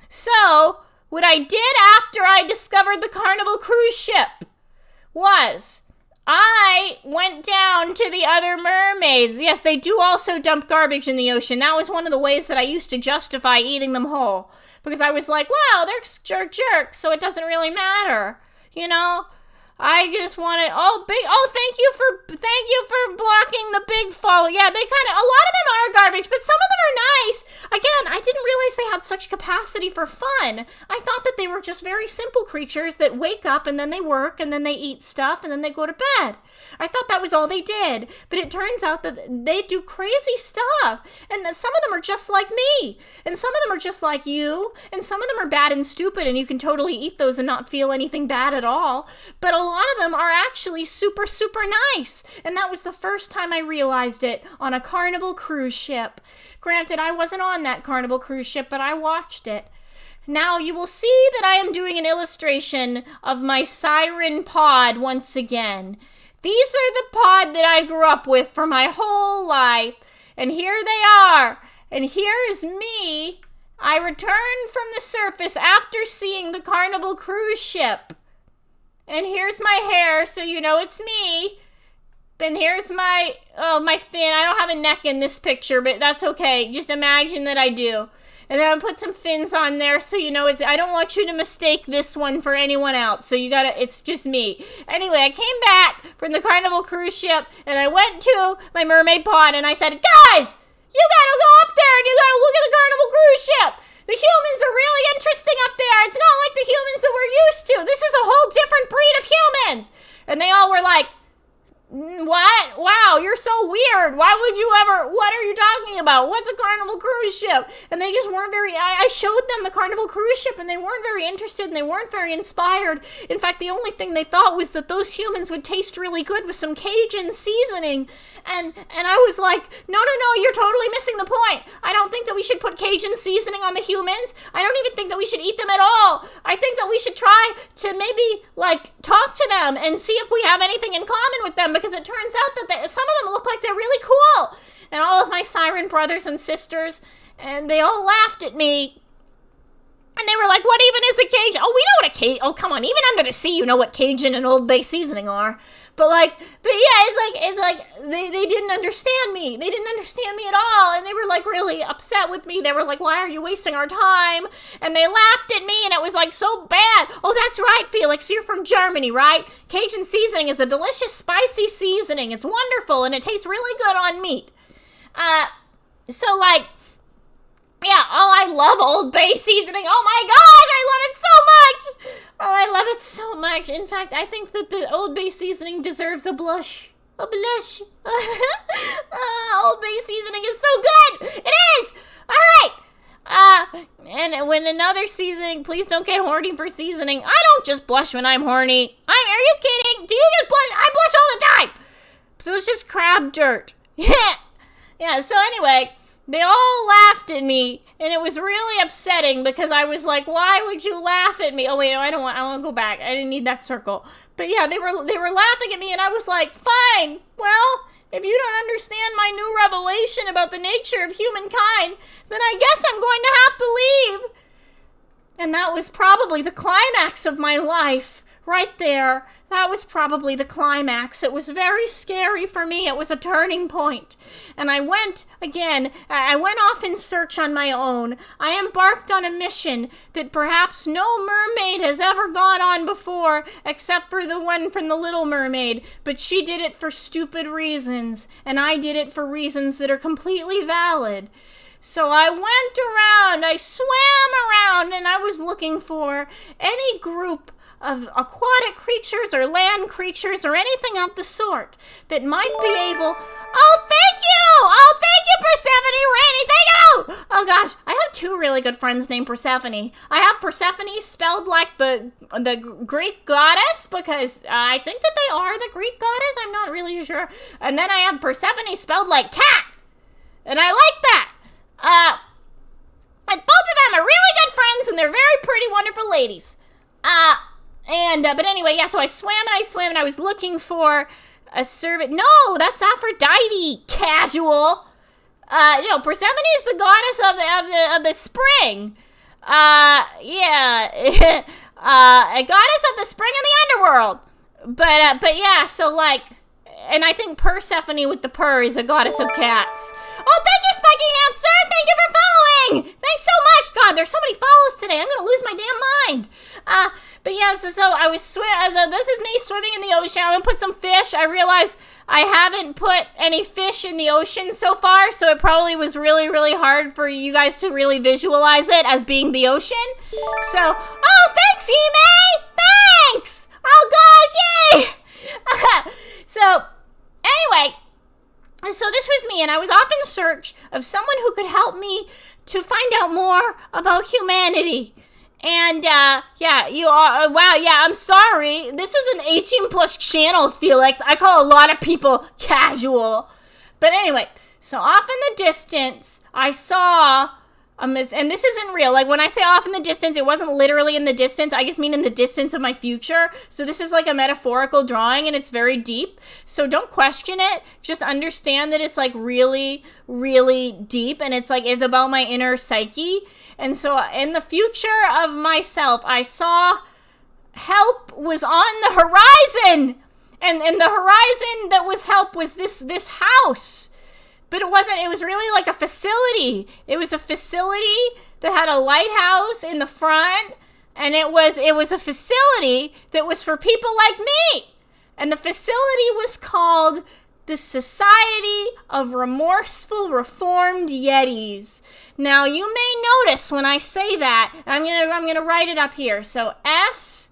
So what I did after I discovered the Carnival cruise ship was I went down to the other mermaids. Yes, they do also dump garbage in the ocean. That was one of the ways that I used to justify eating them whole. Because I was like, wow, they're jerks, so it doesn't really matter. You know? I just wanted, thank you for blocking the big fall. Yeah, a lot of them are garbage, but some of them are nice. Again, I didn't realize they had such capacity for fun. I thought that they were just very simple creatures that wake up and then they work and then they eat stuff and then they go to bed. I thought that was all they did, but it turns out that they do crazy stuff, and that some of them are just like me, and some of them are just like you, and some of them are bad and stupid, and you can totally eat those and not feel anything bad at all, but a lot of them are actually super, super nice, and that was the first time I realized it on a Carnival cruise ship. Granted, I wasn't on that Carnival cruise ship, but I watched it. Now, you will see that I am doing an illustration of my siren pod once again. These are the pod that I grew up with for my whole life, and here they are, and here is me. I returned from the surface after seeing the Carnival cruise ship. And here's my hair, so you know it's me. Then here's my fin. I don't have a neck in this picture, but that's okay. Just imagine that I do. And then I put some fins on there, so you know, I don't want you to mistake this one for anyone else. So it's just me. Anyway, I came back from the Carnival cruise ship, and I went to my mermaid pod, and I said, guys, you gotta go up there, and you gotta look at the Carnival cruise ship. The humans are really interesting up there. It's not like the humans that we're used to. This is a whole different breed of humans. And they all were like, what? Wow, you're so weird. Why would you ever, what are you talking about? What's a Carnival cruise ship? And they just weren't I showed them the Carnival cruise ship, and they weren't very interested, and they weren't very inspired. In fact, the only thing they thought was that those humans would taste really good with some Cajun seasoning. And I was like, no, you're totally missing the point. I don't think that we should put Cajun seasoning on the humans. I don't even think that we should eat them at all. I think that we should try to maybe, talk to them and see if we have anything in common with them, because it turns out that some of them look like they're really cool. And all of my siren brothers and sisters, and they all laughed at me. And they were like, what even is a Cajun? Oh, we know what a Cajun, oh, come on, even under the sea, you know what Cajun and Old Bay seasoning are. But yeah, it's like they didn't understand me. They didn't understand me at all, and they were like really upset with me. They were like, why are you wasting our time? And they laughed at me, and it was like so bad. Oh, that's right, Felix, you're from Germany, right? Cajun seasoning is a delicious spicy seasoning. It's wonderful, and it tastes really good on meat. Yeah, oh, I love Old Bay seasoning. Oh my gosh, I love it so much. Oh, I love it so much. In fact, I think that the Old Bay seasoning deserves a blush. A blush. Old Bay seasoning is so good. It is. All right. And when another seasoning, please don't get horny for seasoning. I don't just blush when I'm horny. Are you kidding? Do you just blush? I blush all the time. So it's just crab dirt. Yeah, so anyway, they all laughed at me, and it was really upsetting because I was like, why would you laugh at me? Oh, wait, no, I want to go back. I didn't need that circle. But yeah, they were laughing at me, and I was like, fine. Well, if you don't understand my new revelation about the nature of humankind, then I guess I'm going to have to leave. And that was probably the climax of my life, right there. That was probably the climax. It was very scary for me. It was a turning point. And I went off in search on my own. I embarked on a mission that perhaps no mermaid has ever gone on before, except for the one from The Little Mermaid. But she did it for stupid reasons, and I did it for reasons that are completely valid. So I went around, I swam around, and I was looking for any group of aquatic creatures or land creatures or anything of the sort that might be able... Oh, thank you! Oh, thank you, Persephone, Rainy, thank you! Oh, gosh, I have two really good friends named Persephone. I have Persephone spelled like the Greek goddess, because I think that they are the Greek goddess, I'm not really sure. And then I have Persephone spelled like cat, and I like that. And both of them are really good friends, and they're very pretty, wonderful ladies. But anyway, yeah, so I swam, and I was looking for a servant. No, that's Aphrodite, casual. Persephone is the goddess of the spring. Yeah. A goddess of the spring and the underworld. But yeah, so and I think Persephone with the purr is a goddess of cats. Oh, thank you, Spiky Hamster! Thank you for following! Thanks so much! God, there's so many follows today, I'm gonna lose my damn mind. But yeah, so I was so this is me swimming in the ocean. I'm gonna put some fish. I realized I haven't put any fish in the ocean so far, so it probably was really, really hard for you guys to really visualize it as being the ocean. So, oh, thanks, Hime! Thanks! Oh, gosh, yay! So, anyway, so this was me, and I was off in search of someone who could help me to find out more about humanity. And, yeah, you are, wow, yeah, I'm sorry. This is an 18+ channel, Felix. I call a lot of people casual. But anyway, so off in the distance, I saw and this isn't real. Like, when I say off in the distance, it wasn't literally in the distance. I just mean in the distance of my future. So this is like a metaphorical drawing, and it's very deep. So don't question it. Just understand that it's like really, really deep, and it's about my inner psyche. And so in the future of myself, I saw help was on the horizon. And the horizon that was help was this house. but it wasn't. It was really like a facility. It was a facility that had a lighthouse in the front, and it was a facility that was for people like me. And the facility was called the Society of Remorseful Reformed Yetis. Now, you may notice when I say that, I'm gonna write it up here. So SORRY.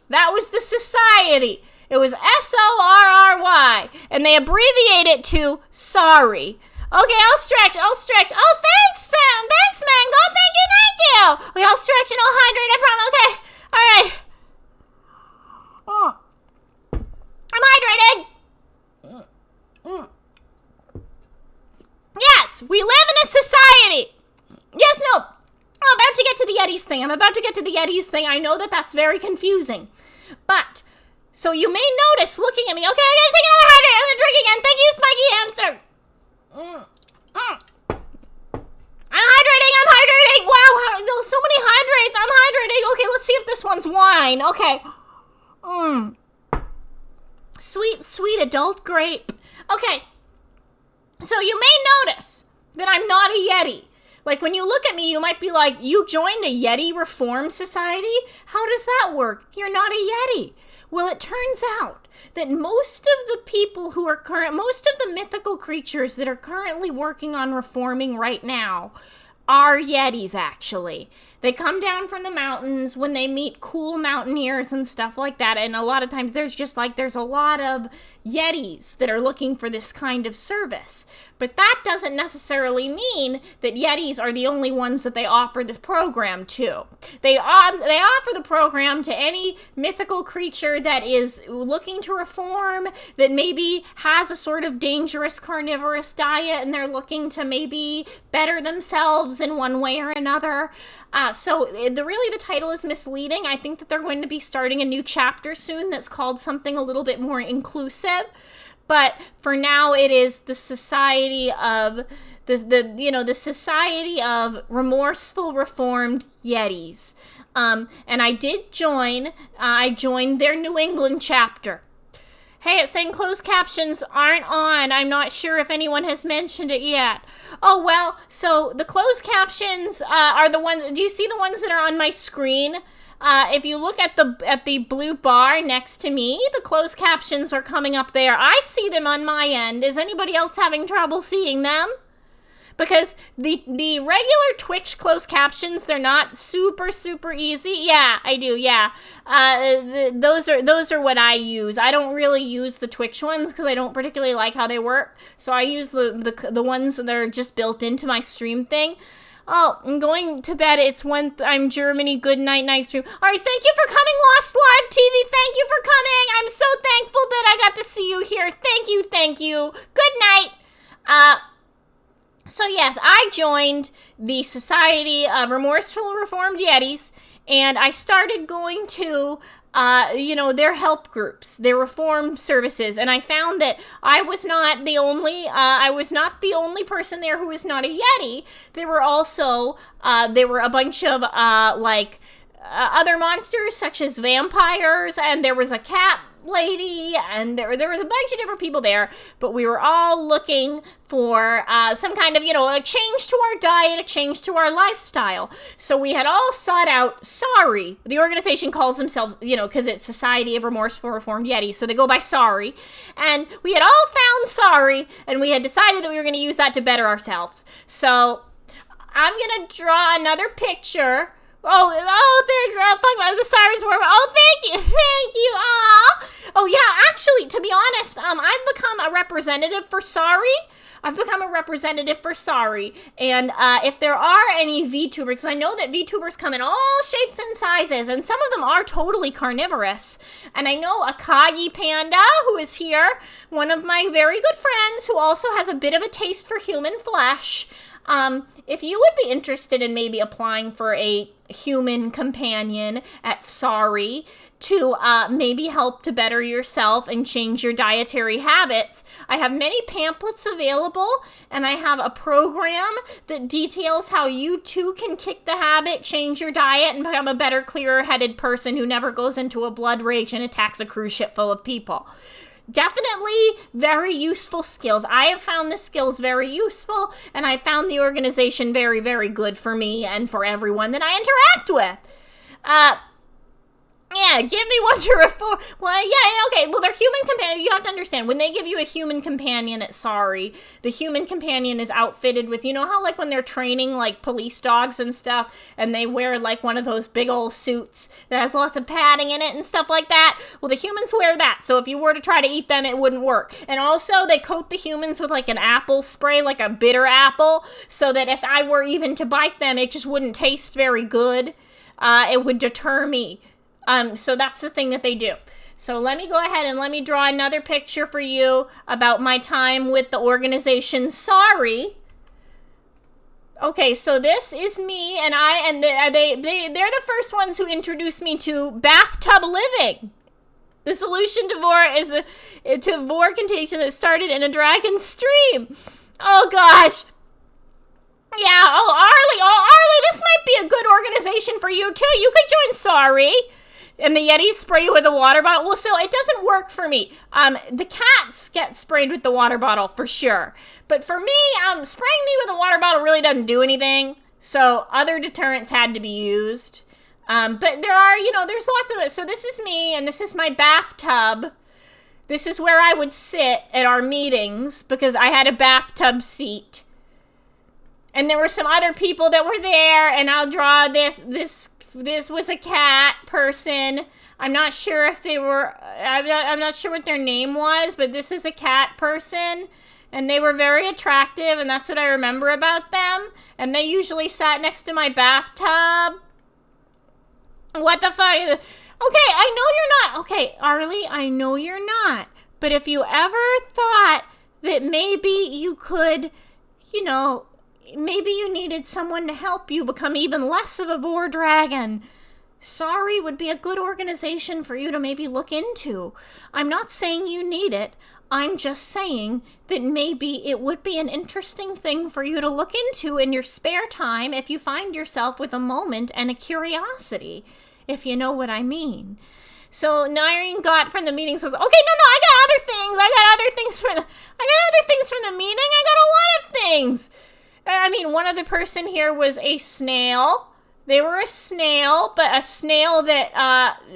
That was the society. It was SORRY, and they abbreviate it to sorry. Okay, I'll stretch. Oh, thanks, Sam. Thanks, Mango. Thank you. Okay, I'll stretch and I'll hydrate. I promise. Okay, all right. I'm hydrating. Yes, we live in a society. Yes, no. I'm about to get to the Yetis thing. I know that that's very confusing. But, so you may notice looking at me. Okay, I gotta take another hydrate. I'm gonna drink again. Thank you, Spiky Hamster. I'm hydrating. Wow, there's so many hydrates. I'm hydrating. Okay, let's see if this one's wine. Okay. Sweet adult grape. Okay. So you may notice that I'm not a Yeti. Like, when you look at me, you might be like, you joined a Yeti Reform Society? How does that work? You're not a Yeti. Well, it turns out that most of the people who are most of the mythical creatures that are currently working on reforming right now are Yetis, actually. They come down from the mountains when they meet cool mountaineers and stuff like that, and a lot of times there's a lot of Yetis that are looking for this kind of service. But that doesn't necessarily mean that Yetis are the only ones that they offer this program to. They offer the program to any mythical creature that is looking to reform, that maybe has a sort of dangerous carnivorous diet, and they're looking to maybe better themselves in one way or another. So the title is misleading. I think that they're going to be starting a new chapter soon that's called something a little bit more inclusive. But for now, it is the Society of the Society of Remorseful Reformed Yetis. And I did join. I joined their New England chapter. Hey, it's saying closed captions aren't on. I'm not sure if anyone has mentioned it yet. Oh, well, so the closed captions are the ones. Do you see the ones that are on my screen? If you look at the blue bar next to me, the closed captions are coming up there. I see them on my end. Is anybody else having trouble seeing them? Because the regular Twitch closed captions, they're not super easy. Yeah, I do. Yeah, those are what I use. I don't really use the Twitch ones because I don't particularly like how they work. So I use the ones that are just built into my stream thing. Oh, I'm going to bed. I'm Germany. Good night, night stream. All right, thank you for coming, Lost Live TV. Thank you for coming. I'm so thankful that I got to see you here. Thank you. Good night. So yes, I joined the Society of Remorseful Reformed Yetis, and I started going to, their help groups, their reform services, and I found that I was not the only person there who was not a Yeti. There were also, a bunch of, other monsters, such as vampires, and there was a cat lady, and there was a bunch of different people there, but we were all looking for some kind of, a change to our diet, a change to our lifestyle. So we had all sought out Sorry. The organization calls themselves, because it's Society of Remorseful Reformed Yetis, so they go by Sorry. And we had all found Sorry, and we had decided that we were going to use that to better ourselves. So I'm going to draw another picture. Oh, thanks. Fuck, the sirens were. Oh, thank you. Oh, yeah. Actually, to be honest, I've become a representative for Sorry. And if there are any VTubers, because I know that VTubers come in all shapes and sizes, and some of them are totally carnivorous. And I know Akagi Panda, who is here, one of my very good friends, who also has a bit of a taste for human flesh. If you would be interested in maybe applying for a human companion at Sorry to maybe help to better yourself and change your dietary habits. I have many pamphlets available, and I have a program that details how you too can kick the habit, change your diet, and become a better, clearer-headed person who never goes into a blood rage and attacks a cruise ship full of people. Definitely very useful skills. I have found the skills very useful, and I found the organization very, very good for me and for everyone that I interact with. Yeah, give me what to refer. Well, yeah, okay. Well, they're human companion. You have to understand, when they give you a human companion at Sorry, the human companion is outfitted with, you know how like when they're training like police dogs and stuff, and they wear like one of those big old suits that has lots of padding in it and stuff like that? Well, the humans wear that, so if you were to try to eat them, it wouldn't work. And also, they coat the humans with like an apple spray, like a bitter apple, so that if I were even to bite them, it just wouldn't taste very good. It would deter me. So that's the thing that they do. So let me go ahead and let me draw another picture for you about my time with the organization Sorry. Okay, so this is me, and they're the first ones who introduced me to bathtub living. The solution to vor contagion that started in a dragon stream. Oh gosh. Yeah, Arlie, this might be a good organization for you too. You could join Sorry. And the Yetis spray you with a water bottle. Well, so it doesn't work for me. The cats get sprayed with the water bottle for sure. But for me, spraying me with a water bottle really doesn't do anything. So other deterrents had to be used. But there are, there's lots of it. So this is me, and this is my bathtub. This is where I would sit at our meetings because I had a bathtub seat. And there were some other people that were there, and I'll draw this was a cat person. I'm not sure if they were, I'm not sure what their name was, but this is a cat person, and they were very attractive, and that's what I remember about them. And they usually sat next to my bathtub. What the fuck? Okay, I know you're not. Okay, Arlie, I know you're not. But if you ever thought that maybe you could, maybe you needed someone to help you become even less of a vor dragon, Sorry would be a good organization for you to maybe look into. I'm not saying you need it. I'm just saying that maybe it would be an interesting thing for you to look into in your spare time if you find yourself with a moment and a curiosity, if you know what I mean. So Nyrene got from the meetings was, okay, no, I got other things. I got other things from the meeting. I got a lot of things. I mean, one other person here was a snail. They were a snail, but a snail that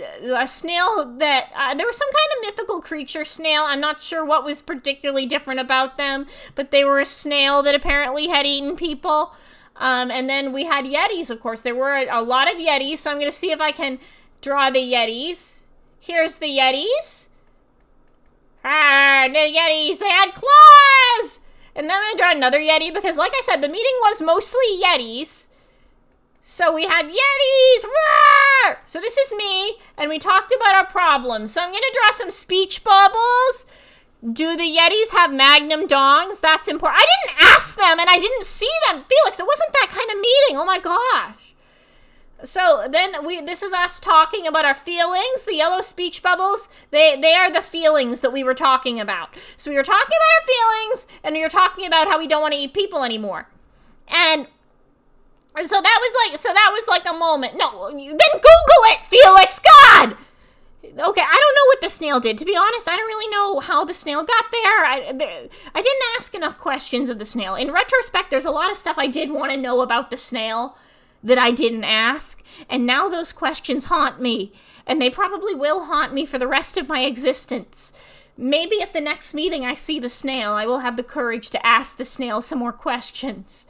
there was some kind of mythical creature snail. I'm not sure what was particularly different about them, but they were a snail that apparently had eaten people. And then we had Yetis, of course. There were a lot of Yetis, so I'm going to see if I can draw the Yetis. Here's the Yetis. The Yetis, they had claws! And then I'm going to draw another Yeti because, like I said, the meeting was mostly Yetis. So we had Yetis. Roar! So this is me, and we talked about our problems. So I'm going to draw some speech bubbles. Do the Yetis have magnum dongs? That's important. I didn't ask them, and I didn't see them. Felix, it wasn't that kind of meeting. Oh, my gosh. So then this is us talking about our feelings. The yellow speech bubbles, they are the feelings that we were talking about. So we were talking about our feelings, and we were talking about how we don't want to eat people anymore. And so that was like a moment. No, then Google it, Felix. God. Okay, I don't know what the snail did. To be honest, I don't really know how the snail got there. I didn't ask enough questions of the snail. In retrospect, there's a lot of stuff I did want to know about the snail that I didn't ask, and now those questions haunt me, and they probably will haunt me for the rest of my existence. Maybe at the next meeting I see the snail, I will have the courage to ask the snail some more questions.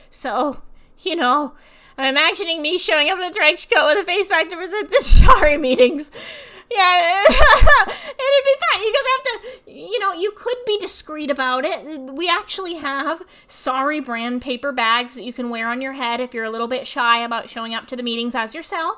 So, I'm imagining me showing up in a trench coat with a face pack to present the Sorry meetings. Yeah, it'd be fine. You guys have to, you could be discreet about it. We actually have Sorry brand paper bags that you can wear on your head if you're a little bit shy about showing up to the meetings as yourself.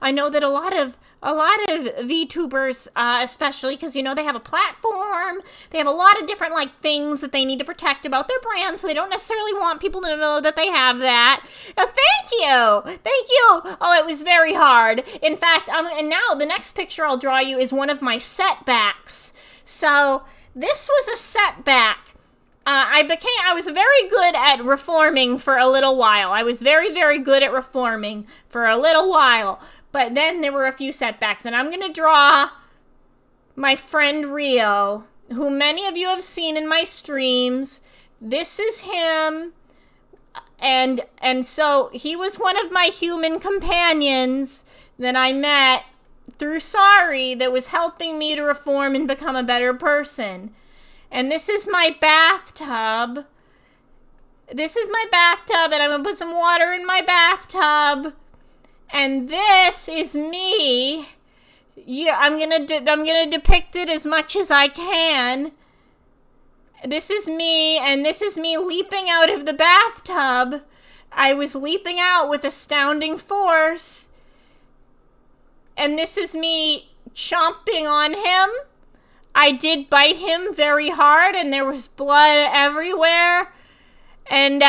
I know that a lot of VTubers, especially because, they have a platform, they have a lot of different, things that they need to protect about their brand, so they don't necessarily want people to know that they have that. Thank you! Thank you! Oh, it was very hard. In fact, and now the next picture I'll draw you is one of my setbacks. So, this was a setback. I was very good at reforming for a little while. I was very, very good at reforming for a little while. But then there were a few setbacks. And I'm going to draw my friend Rio, who many of you have seen in my streams. This is him. And so he was one of my human companions that I met through Sorry that was helping me to reform and become a better person. And this is my bathtub. This is my bathtub, and I'm going to put some water in my bathtub. And this is me. Yeah, I'm gonna depict it as much as I can. This is me, and this is me leaping out of the bathtub. I was leaping out with astounding force. And this is me chomping on him. I did bite him very hard, and there was blood everywhere. And,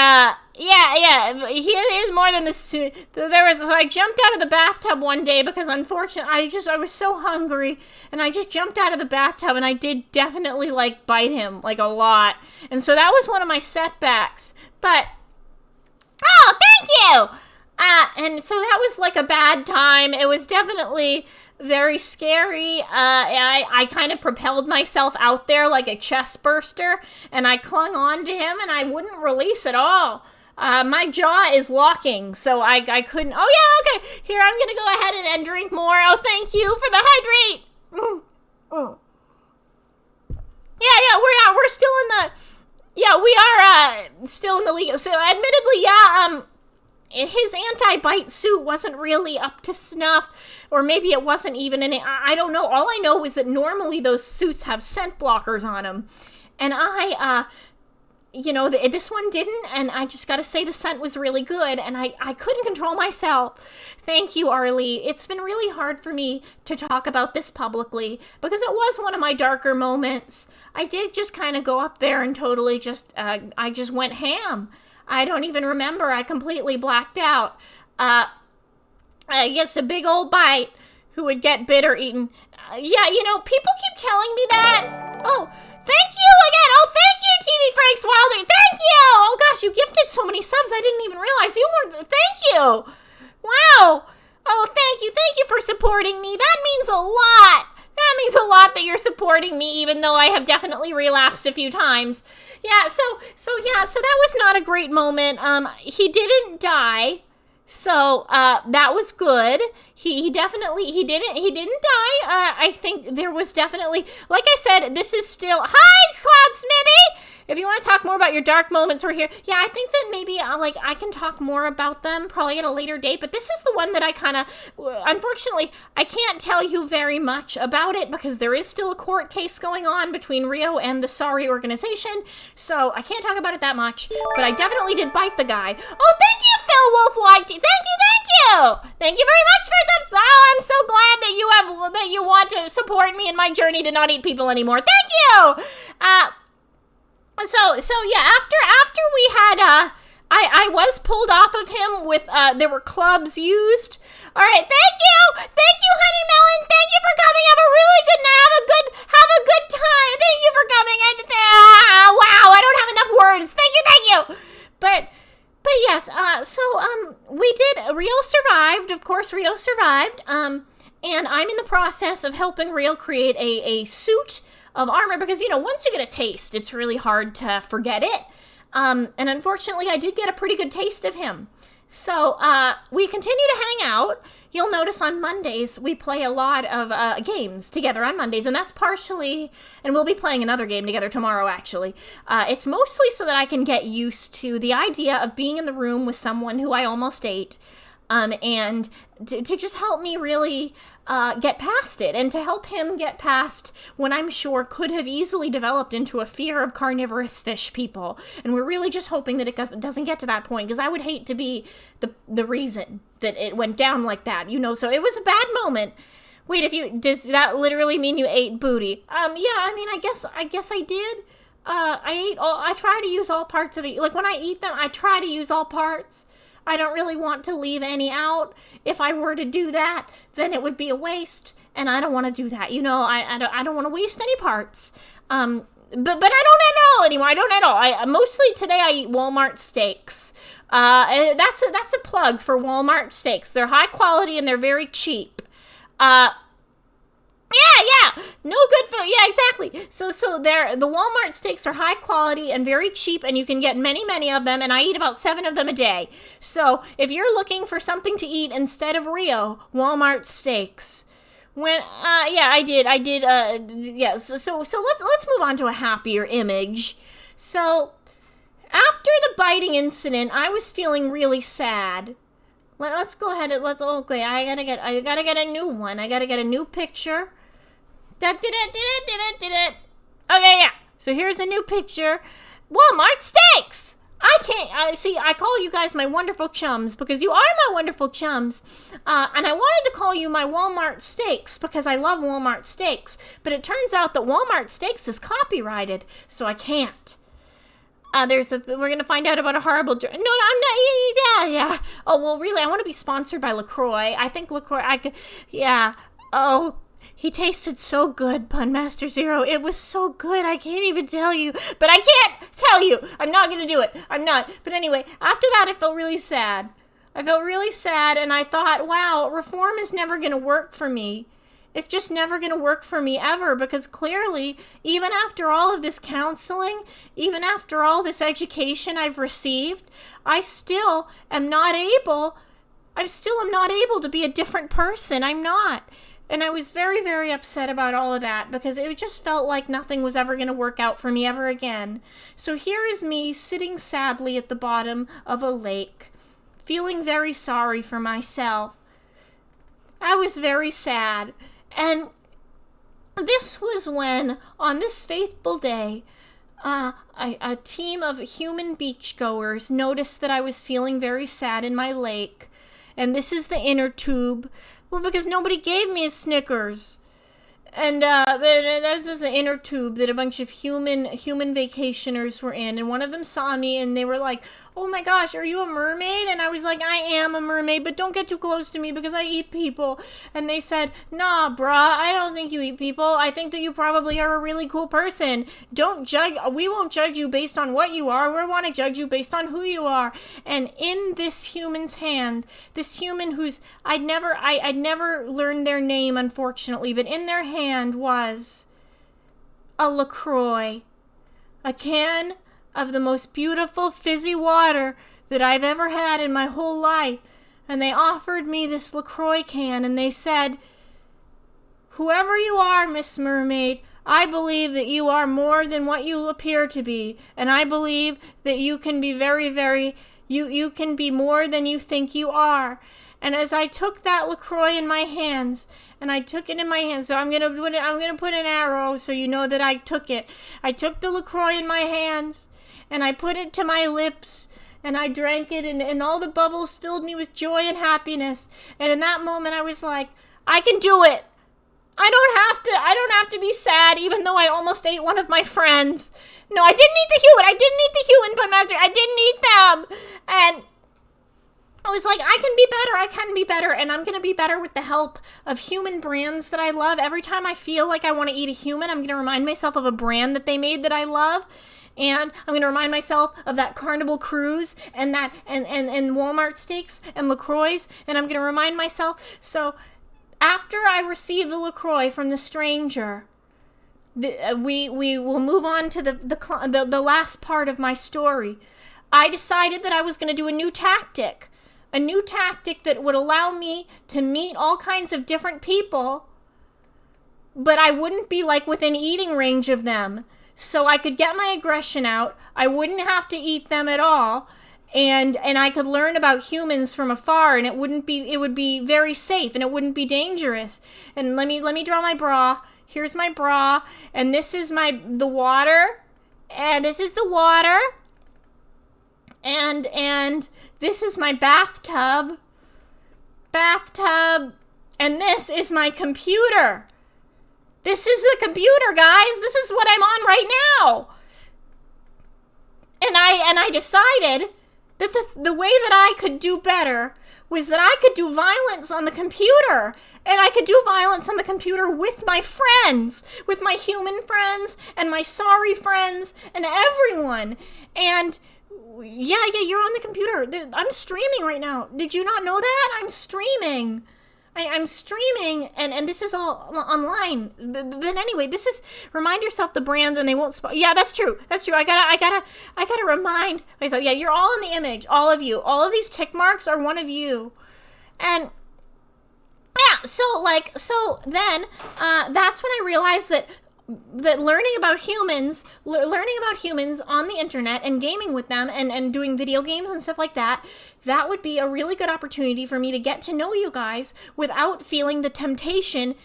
he is more than this. So I jumped out of the bathtub one day because, unfortunately, I was so hungry, and I just jumped out of the bathtub, and I did definitely, bite him, a lot. And so that was one of my setbacks. But, oh, thank you! And so that was, a bad time. It was definitely very scary. I kind of propelled myself out there like a chest burster, and I clung on to him, and I wouldn't release at all. My jaw is locking, so I couldn't. Oh, yeah, okay. Here, I'm going to go ahead and drink more. Oh, thank you for the hydrate. Yeah, we're still in the... Yeah, we are still in the league. So, admittedly, his anti-bite suit wasn't really up to snuff, or maybe it wasn't even in it. I don't know. All I know is that normally those suits have scent blockers on them. And this one didn't, and I just gotta say the scent was really good, and I couldn't control myself. Thank you, Arlie. It's been really hard for me to talk about this publicly, because it was one of my darker moments. I did just kind of go up there and totally I just went ham. I don't even remember. I completely blacked out. Just a big old bite. Who would get bit or eaten? People keep telling me that. Oh, thank you again. Oh, thank you, TV Franks Wilder. Thank you. Oh, gosh, you gifted so many subs. I didn't even realize you were. Thank you. Wow. Oh, thank you. Thank you for supporting me. That means a lot. That means a lot that you're supporting me, even though I have definitely relapsed a few times. Yeah, so that was not a great moment. He didn't die, so that was good. He didn't die. I think there was definitely, like I said, this is still. Hi, Cloud Smithy. If you want to talk more about your dark moments, we're here. Yeah, I think that maybe I can talk more about them probably at a later date, but this is the one that I kind of, unfortunately, I can't tell you very much about it because there is still a court case going on between Rio and the Sorry organization, so I can't talk about it that much, but I definitely did bite the guy. Oh, thank you, Phil Wolf YT. Thank you. Thank you very much for subs. Oh, I'm so glad that you want to support me in my journey to not eat people anymore. Thank you. So yeah, after we had, I was pulled off of him with, there were clubs used. All right, thank you, Honey Melon. Thank you for coming. Have a really good night. Have a good time. Thank you for coming. Wow, I don't have enough words. Thank you. But yes, we did. Rio survived. Of course, Rio survived. And I'm in the process of helping Rio create a suit of armor, because, once you get a taste, it's really hard to forget it. And unfortunately, I did get a pretty good taste of him. So, we continue to hang out. You'll notice on Mondays, we play a lot of games together on Mondays, and that's partially, and we'll be playing another game together tomorrow, actually. It's mostly so that I can get used to the idea of being in the room with someone who I almost ate. and to just help me really get past it, and to help him get past what I'm sure could have easily developed into a fear of carnivorous fish people. And we're really just hoping that it doesn't get to that point, because I would hate to be the reason that it went down like that, so it was a bad moment. Wait, does that literally mean you ate booty? Yeah, I mean, I guess I did. I try to use all parts of like when I eat them, I try to use all parts. I don't really want to leave any out. If I were to do that, then it would be a waste, and I don't want to do that. I don't want to waste any parts. But I don't at all anymore. I don't at all. Mostly today I eat Walmart steaks. That's a plug for Walmart steaks. They're high quality and they're very cheap. Yeah, no good food. Yeah, exactly. So the Walmart steaks are high quality and very cheap, and you can get many of them, and I eat about 7 of them a day. So if you're looking for something to eat instead of Rio, Walmart steaks. I did. So let's move on to a happier image. So after the biting incident, I was feeling really sad. Let's go ahead and okay, I gotta get a new one. I gotta get a new picture. That did it. Okay, yeah. So here's a new picture. Walmart steaks! I call you guys my wonderful chums because you are my wonderful chums. And I wanted to call you my Walmart steaks because I love Walmart steaks. But it turns out that Walmart steaks is copyrighted, so I can't. We're gonna find out about a horrible. No, I'm not. Yeah. Oh well, really, I want to be sponsored by LaCroix. I think LaCroix. I could. Yeah. Oh, he tasted so good, Pun Master Zero. It was so good. I can't even tell you. But I can't tell you. I'm not gonna do it. I'm not. But anyway, after that, I felt really sad. And I thought, wow, reform is never gonna work for me. It's just never going to work for me ever, because clearly, even after all of this counseling, even after all this education I've received, I still am not able to be a different person. I'm not. And I was very, very upset about all of that, because it just felt like nothing was ever going to work out for me ever again. So here is me sitting sadly at the bottom of a lake, feeling very sorry for myself. I was very sad. And this was when, on this faithful day, a team of human beachgoers noticed that I was feeling very sad in my lake. And this is the inner tube. Well, because nobody gave me a Snickers. And this was an inner tube that a bunch of human vacationers were in. And one of them saw me and they were like, oh my gosh, are you a mermaid? And I was like, I am a mermaid, but don't get too close to me because I eat people. And they said, nah, brah, I don't think you eat people. I think that you probably are a really cool person. We won't judge you based on what you are. We want to judge you based on who you are. And in this human's hand, this human who's, I'd never learned their name, unfortunately, but in their hand was a LaCroix, a can of the most beautiful fizzy water that I've ever had in my whole life. And they offered me this LaCroix can, and they said, whoever you are, Miss Mermaid, I believe that you are more than what you appear to be, and I believe that you can be very, very, you can be more than you think you are. And as I took that LaCroix in my hands, so I'm gonna put an arrow so you know that I took it. I took the LaCroix in my hands, and I put it to my lips, and I drank it, and all the bubbles filled me with joy and happiness. And in that moment, I was like, I can do it. I don't have to be sad, even though I almost ate one of my friends. No, I didn't eat the human, Pun Master. I didn't eat them. And I was like, I can be better, and I'm going to be better with the help of human brands that I love. Every time I feel like I want to eat a human, I'm going to remind myself of a brand that they made that I love. And I'm going to remind myself of that Carnival Cruise and Walmart steaks and LaCroix. And I'm going to remind myself. So after I received the LaCroix from the stranger, we will move on to the last part of my story. I decided that I was going to do a new tactic that would allow me to meet all kinds of different people, but I wouldn't be like within eating range of them. So I could get my aggression out. I wouldn't have to eat them at all. and I could learn about humans from afar, and it would be very safe, and it wouldn't be dangerous. And let me draw my bra. Here's my bra, and this is the water, and this is the water, and this is my bathtub, and this is my computer. This is the computer, guys. This is what I'm on right now. And I decided that the way that I could do better was that I could do violence on the computer. And I could do violence on the computer with my friends, with my human friends and my sorry friends and everyone. And yeah, you're on the computer. I'm streaming right now. Did you not know that? I'm streaming. I'm streaming, and this is all online. But anyway, this is, remind yourself the brand, and they won't spot. Yeah, that's true. That's true. I gotta remind myself. Yeah, you're all in the image, all of you. All of these tick marks are one of you, and yeah. So then that's when I realized that learning about humans on the internet and gaming with them and doing video games and stuff like that would be a really good opportunity for me to get to know you guys without feeling the temptation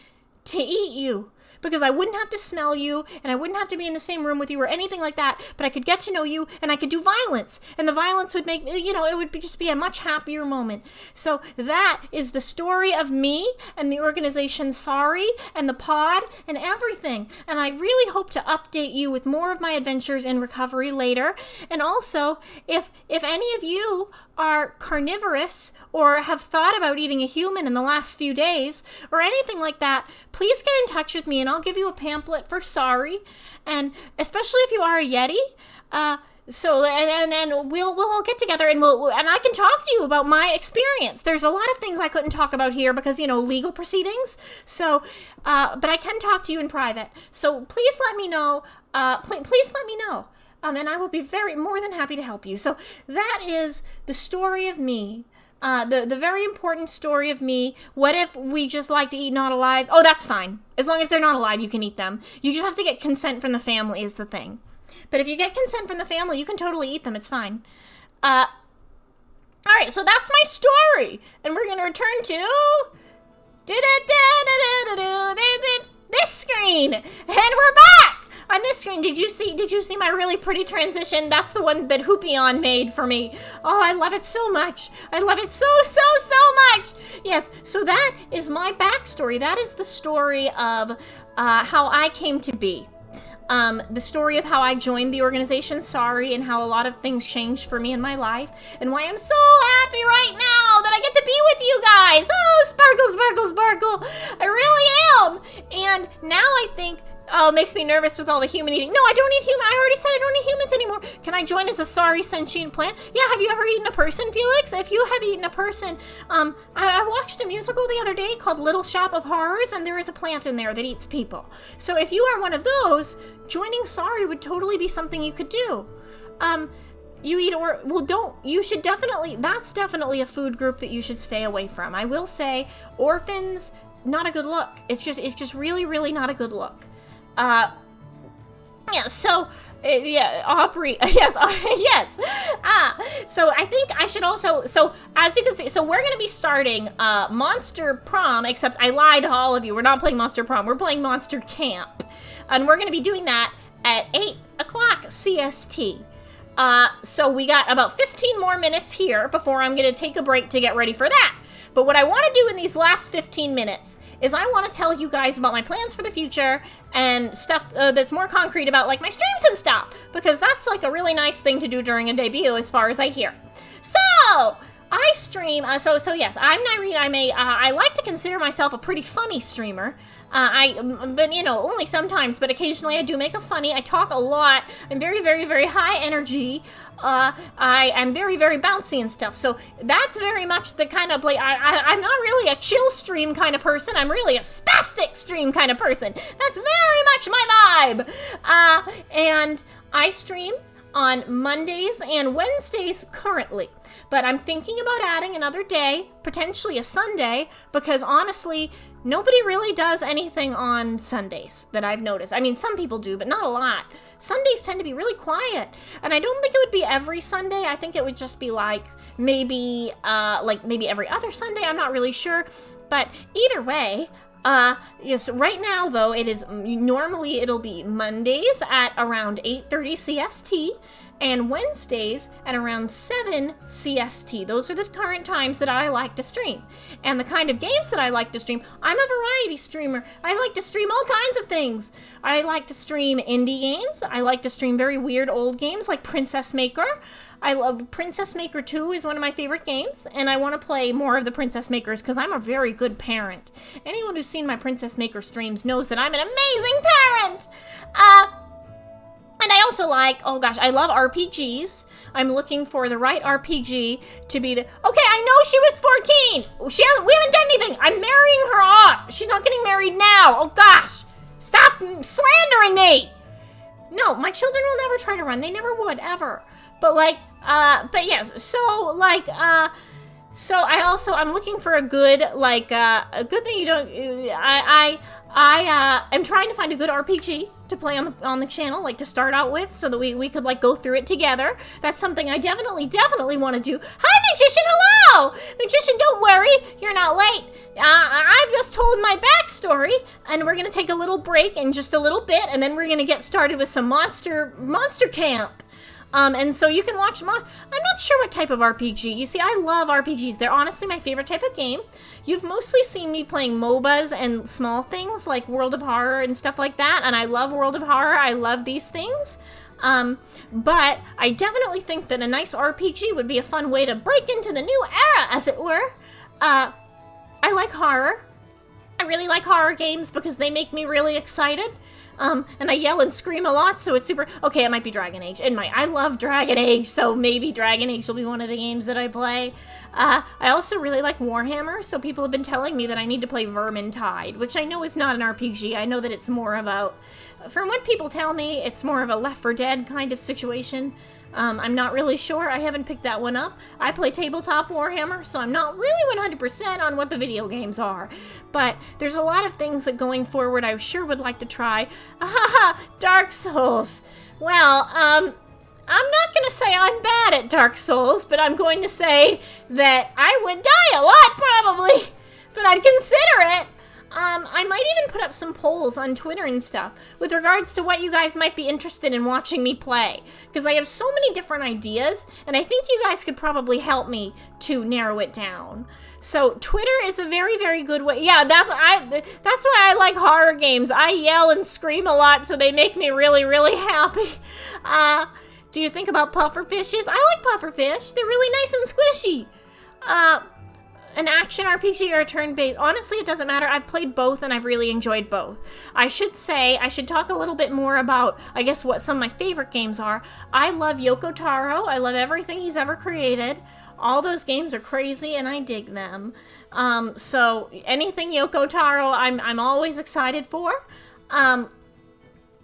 to eat you. Because I wouldn't have to smell you, and I wouldn't have to be in the same room with you or anything like that, but I could get to know you, and I could do violence. And the violence would make, it would just be a much happier moment. So that is the story of me and the organization Sorry and the pod and everything. And I really hope to update you with more of my adventures in recovery later. And also, if any of you are carnivorous or have thought about eating a human in the last few days or anything like that, please get in touch with me and I'll give you a pamphlet for Sorry. And especially if you are a Yeti, so we'll all get together and I can talk to you about my experience. There's a lot of things I couldn't talk about here because legal proceedings. So, but I can talk to you in private. So please let me know. Please let me know. And I will be more than happy to help you. So that is the story of me. The very important story of me. What if we just like to eat not alive? Oh, that's fine. As long as they're not alive, you can eat them. You just have to get consent from the family is the thing. But if you get consent from the family, you can totally eat them. It's fine. All right, so that's my story. And we're going to return to this screen. And we're back. On this screen, did you see my really pretty transition? That's the one that Hoopion made for me. Oh, I love it so much. I love it so much. Yes, so that is my backstory. That is the story of how I came to be. The story of how I joined the organization Sorry and how a lot of things changed for me in my life and why I'm so happy right now that I get to be with you guys. Oh, sparkle. I really am. And now I think, it makes me nervous with all the human eating. No, I don't eat human. I already said I don't eat humans anymore. Can I join as a Sorry sentient plant? Yeah, have you ever eaten a person, Felix? If you have eaten a person, I watched a musical the other day called Little Shop of Horrors, and there is a plant in there that eats people. So if you are one of those, joining Sorry would totally be something you could do. That's definitely a food group that you should stay away from. I will say, orphans, not a good look. It's just really, really not a good look. Aubrey, yes. So I think I should also, so as you can see, so we're going to be starting, Monster Prom, except I lied to all of you. We're not playing Monster Prom. We're playing Monster Camp. And we're going to be doing that at 8 o'clock CST. So we got about 15 more minutes here before I'm going to take a break to get ready for that. But what I want to do in these last 15 minutes is I want to tell you guys about my plans for the future and stuff that's more concrete about like my streams and stuff, because that's like a really nice thing to do during a debut as far as I hear. So I stream, so yes, I'm Nyrene. I like to consider myself a pretty funny streamer. But only sometimes, but occasionally I do make a funny. I talk a lot. I'm very, very, very high energy. I'm very, very bouncy and stuff. So that's very much the kind of I'm not really a chill stream kind of person. I'm really a spastic stream kind of person. That's very much my vibe. And I stream on Mondays and Wednesdays currently. But I'm thinking about adding another day, potentially a Sunday, because honestly, nobody really does anything on Sundays that I've noticed. I mean, some people do, but not a lot. Sundays tend to be really quiet, and I don't think it would be every Sunday. I think it would just be like maybe every other Sunday. I'm not really sure, but either way, yes, right now though, it'll be Mondays at around 8:30 CST and Wednesdays at around 7 CST. Those are the current times that I like to stream. And the kind of games that I like to stream, I'm a variety streamer. I like to stream all kinds of things. I like to stream indie games. I like to stream very weird old games like Princess Maker. I love Princess Maker 2 is one of my favorite games, and I want to play more of the Princess Makers because I'm a very good parent. Anyone who's seen my Princess Maker streams knows that I'm an amazing parent! And I also I love RPGs. I'm looking for the right RPG to be the... Okay, I know she was 14! We haven't done anything! I'm marrying her off! She's not getting married now! Oh gosh! Stop slandering me! No, my children will never try to run. They never would, ever. But yes, so I'm looking for a good thing you don't, I'm trying to find a good RPG to play on the channel, like to start out with, so that we could like go through it together. That's something I definitely want to do. Hi, Magician, hello! Magician, don't worry, you're not late. I've just told my backstory, and we're gonna take a little break in just a little bit, and then we're gonna get started with some Monster Camp. And so you can watch I'm not sure what type of RPG. You see, I love RPGs. They're honestly my favorite type of game. You've mostly seen me playing MOBAs and small things like World of Horror and stuff like that, and I love World of Horror. I love these things. But I definitely think that a nice RPG would be a fun way to break into the new era, as it were. I like horror. I really like horror games because they make me really excited. And I yell and scream a lot, so it's super... Okay, it might be Dragon Age. I love Dragon Age, so maybe Dragon Age will be one of the games that I play. I also really like Warhammer, so people have been telling me that I need to play Vermintide, which I know is not an RPG. I know that it's more about... From what people tell me, it's more of a Left 4 Dead kind of situation. I'm not really sure. I haven't picked that one up. I play tabletop Warhammer, so I'm not really 100% on what the video games are. But there's a lot of things that going forward I sure would like to try. Dark Souls. Well, I'm not going to say I'm bad at Dark Souls, but I'm going to say that I would die a lot, probably. But I'd consider it. I might even put up some polls on Twitter and stuff with regards to what you guys might be interested in watching me play. Because I have so many different ideas, and I think you guys could probably help me to narrow it down. So Twitter is a very, very good way. Yeah, that's why I like horror games. I yell and scream a lot, so they make me really, really happy. Do you think about pufferfishes? I like pufferfish. They're really nice and squishy. An action RPG or a turn-based. Honestly, it doesn't matter. I've played both and I've really enjoyed both. I should talk a little bit more about, I guess, what some of my favorite games are. I love Yoko Taro. I love everything he's ever created. All those games are crazy and I dig them. So anything Yoko Taro, I'm always excited for. And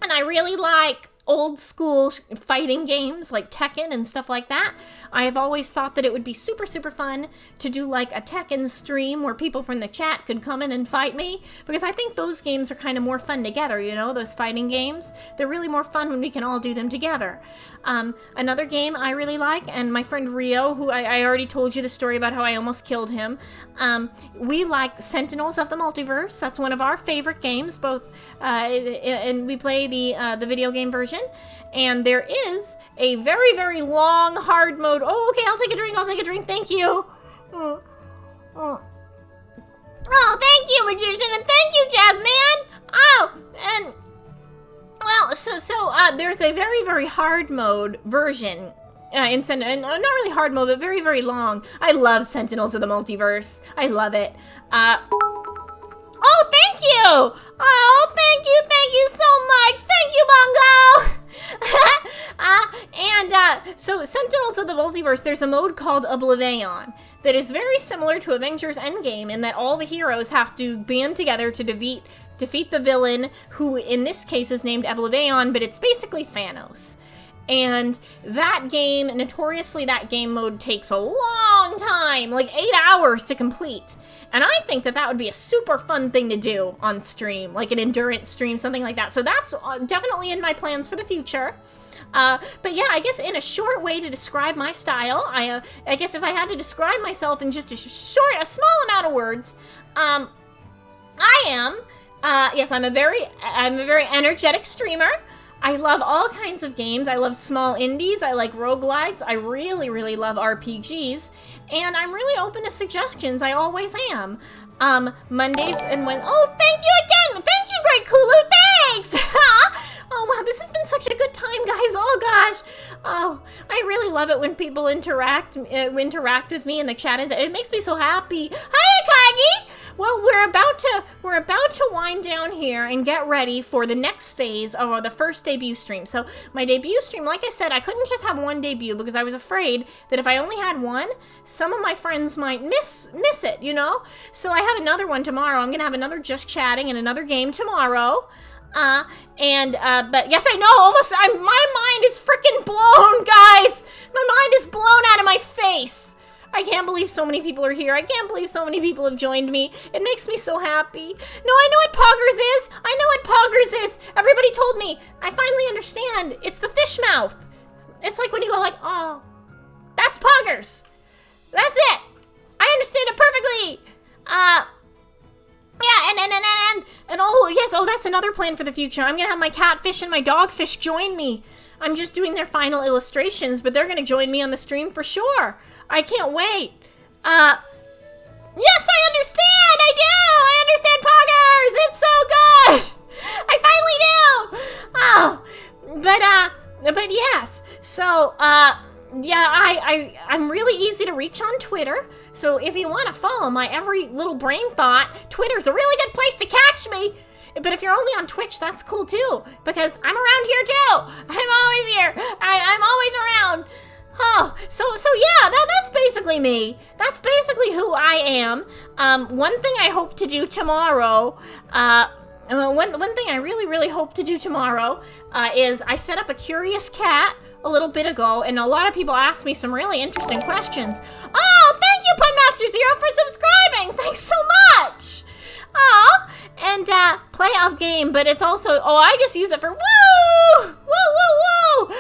I really like old school fighting games like Tekken and stuff like that. I have always thought that it would be super, super fun to do like a Tekken stream where people from the chat could come in and fight me, because I think those games are kind of more fun together, you know, those fighting games. They're really more fun when we can all do them together. Another game I really like, and my friend Rio, who I already told you the story about how I almost killed him, we like Sentinels of the Multiverse. That's one of our favorite games, and we play the video game version. And there is a very, very long hard mode. Oh, okay, I'll take a drink, thank you. Oh, thank you, Magician, and thank you, Jasmine. Oh, and... Well, so there's a very, very hard mode version in Sentinel, not really hard mode, but very, very long. I love Sentinels of the Multiverse. I love it. Oh, thank you! Oh, thank you so much! Thank you, Bongo! So Sentinels of the Multiverse, there's a mode called Oblivion that is very similar to Avengers Endgame in that all the heroes have to band together to defeat the villain, who in this case is named Oblivion, but it's basically Thanos. And that game, notoriously, that game mode takes a long time, like 8 hours to complete. And I think that that would be a super fun thing to do on stream, like an endurance stream, something like that. So that's definitely in my plans for the future. But yeah, I guess in a short way to describe my style, I guess if I had to describe myself in just a small amount of words, I am, yes, I'm a very energetic streamer. I love all kinds of games. I love small indies. I like roguelites. I really, really love RPGs. And I'm really open to suggestions. I always am. Mondays and when... Oh, thank you again! Thank you, Great Kulu! Thanks! Oh, wow, this has been such a good time, guys. Oh, gosh. Oh, I really love it when people interact with me in the chat. It makes me so happy. Hi, Akagi! Well, we're about to wind down here and get ready for the next phase of the first debut stream. So my debut stream, like I said, I couldn't just have one debut because I was afraid that if I only had one, some of my friends might miss it, you know? So I have another one tomorrow. I'm gonna have another Just Chatting and another game tomorrow. But yes, I know, my mind is freaking blown, guys! My mind is blown out of my face! I can't believe so many people are here. I can't believe so many people have joined me. It makes me so happy. No, I know what Poggers is! I know what Poggers is! Everybody told me. I finally understand. It's the fish mouth. It's like when you go like, oh, that's Poggers. That's it! I understand it perfectly! Yeah, and oh, yes, oh, that's another plan for the future. I'm gonna have my catfish and my dogfish join me. I'm just doing their final illustrations, but they're gonna join me on the stream for sure. I can't wait. Yes, I understand! I do! I understand Poggers! It's so good! I finally do! Oh, but yes. So, yeah, I'm really easy to reach on Twitter. So if you want to follow my every little brain thought, Twitter's a really good place to catch me. But if you're only on Twitch, that's cool too, because I'm around here too. I'm always here. I'm always around. Oh, so yeah, that's basically me. That's basically who I am. One thing I hope to do tomorrow, one thing I really hope to do tomorrow, is I set up a Curious Cat a little bit ago, and a lot of people asked me some really interesting questions. Oh, thank you, Punmaster Zero, for subscribing. Thanks so much. Oh, and playoff game, but it's also, oh, I just use it for woo, woo.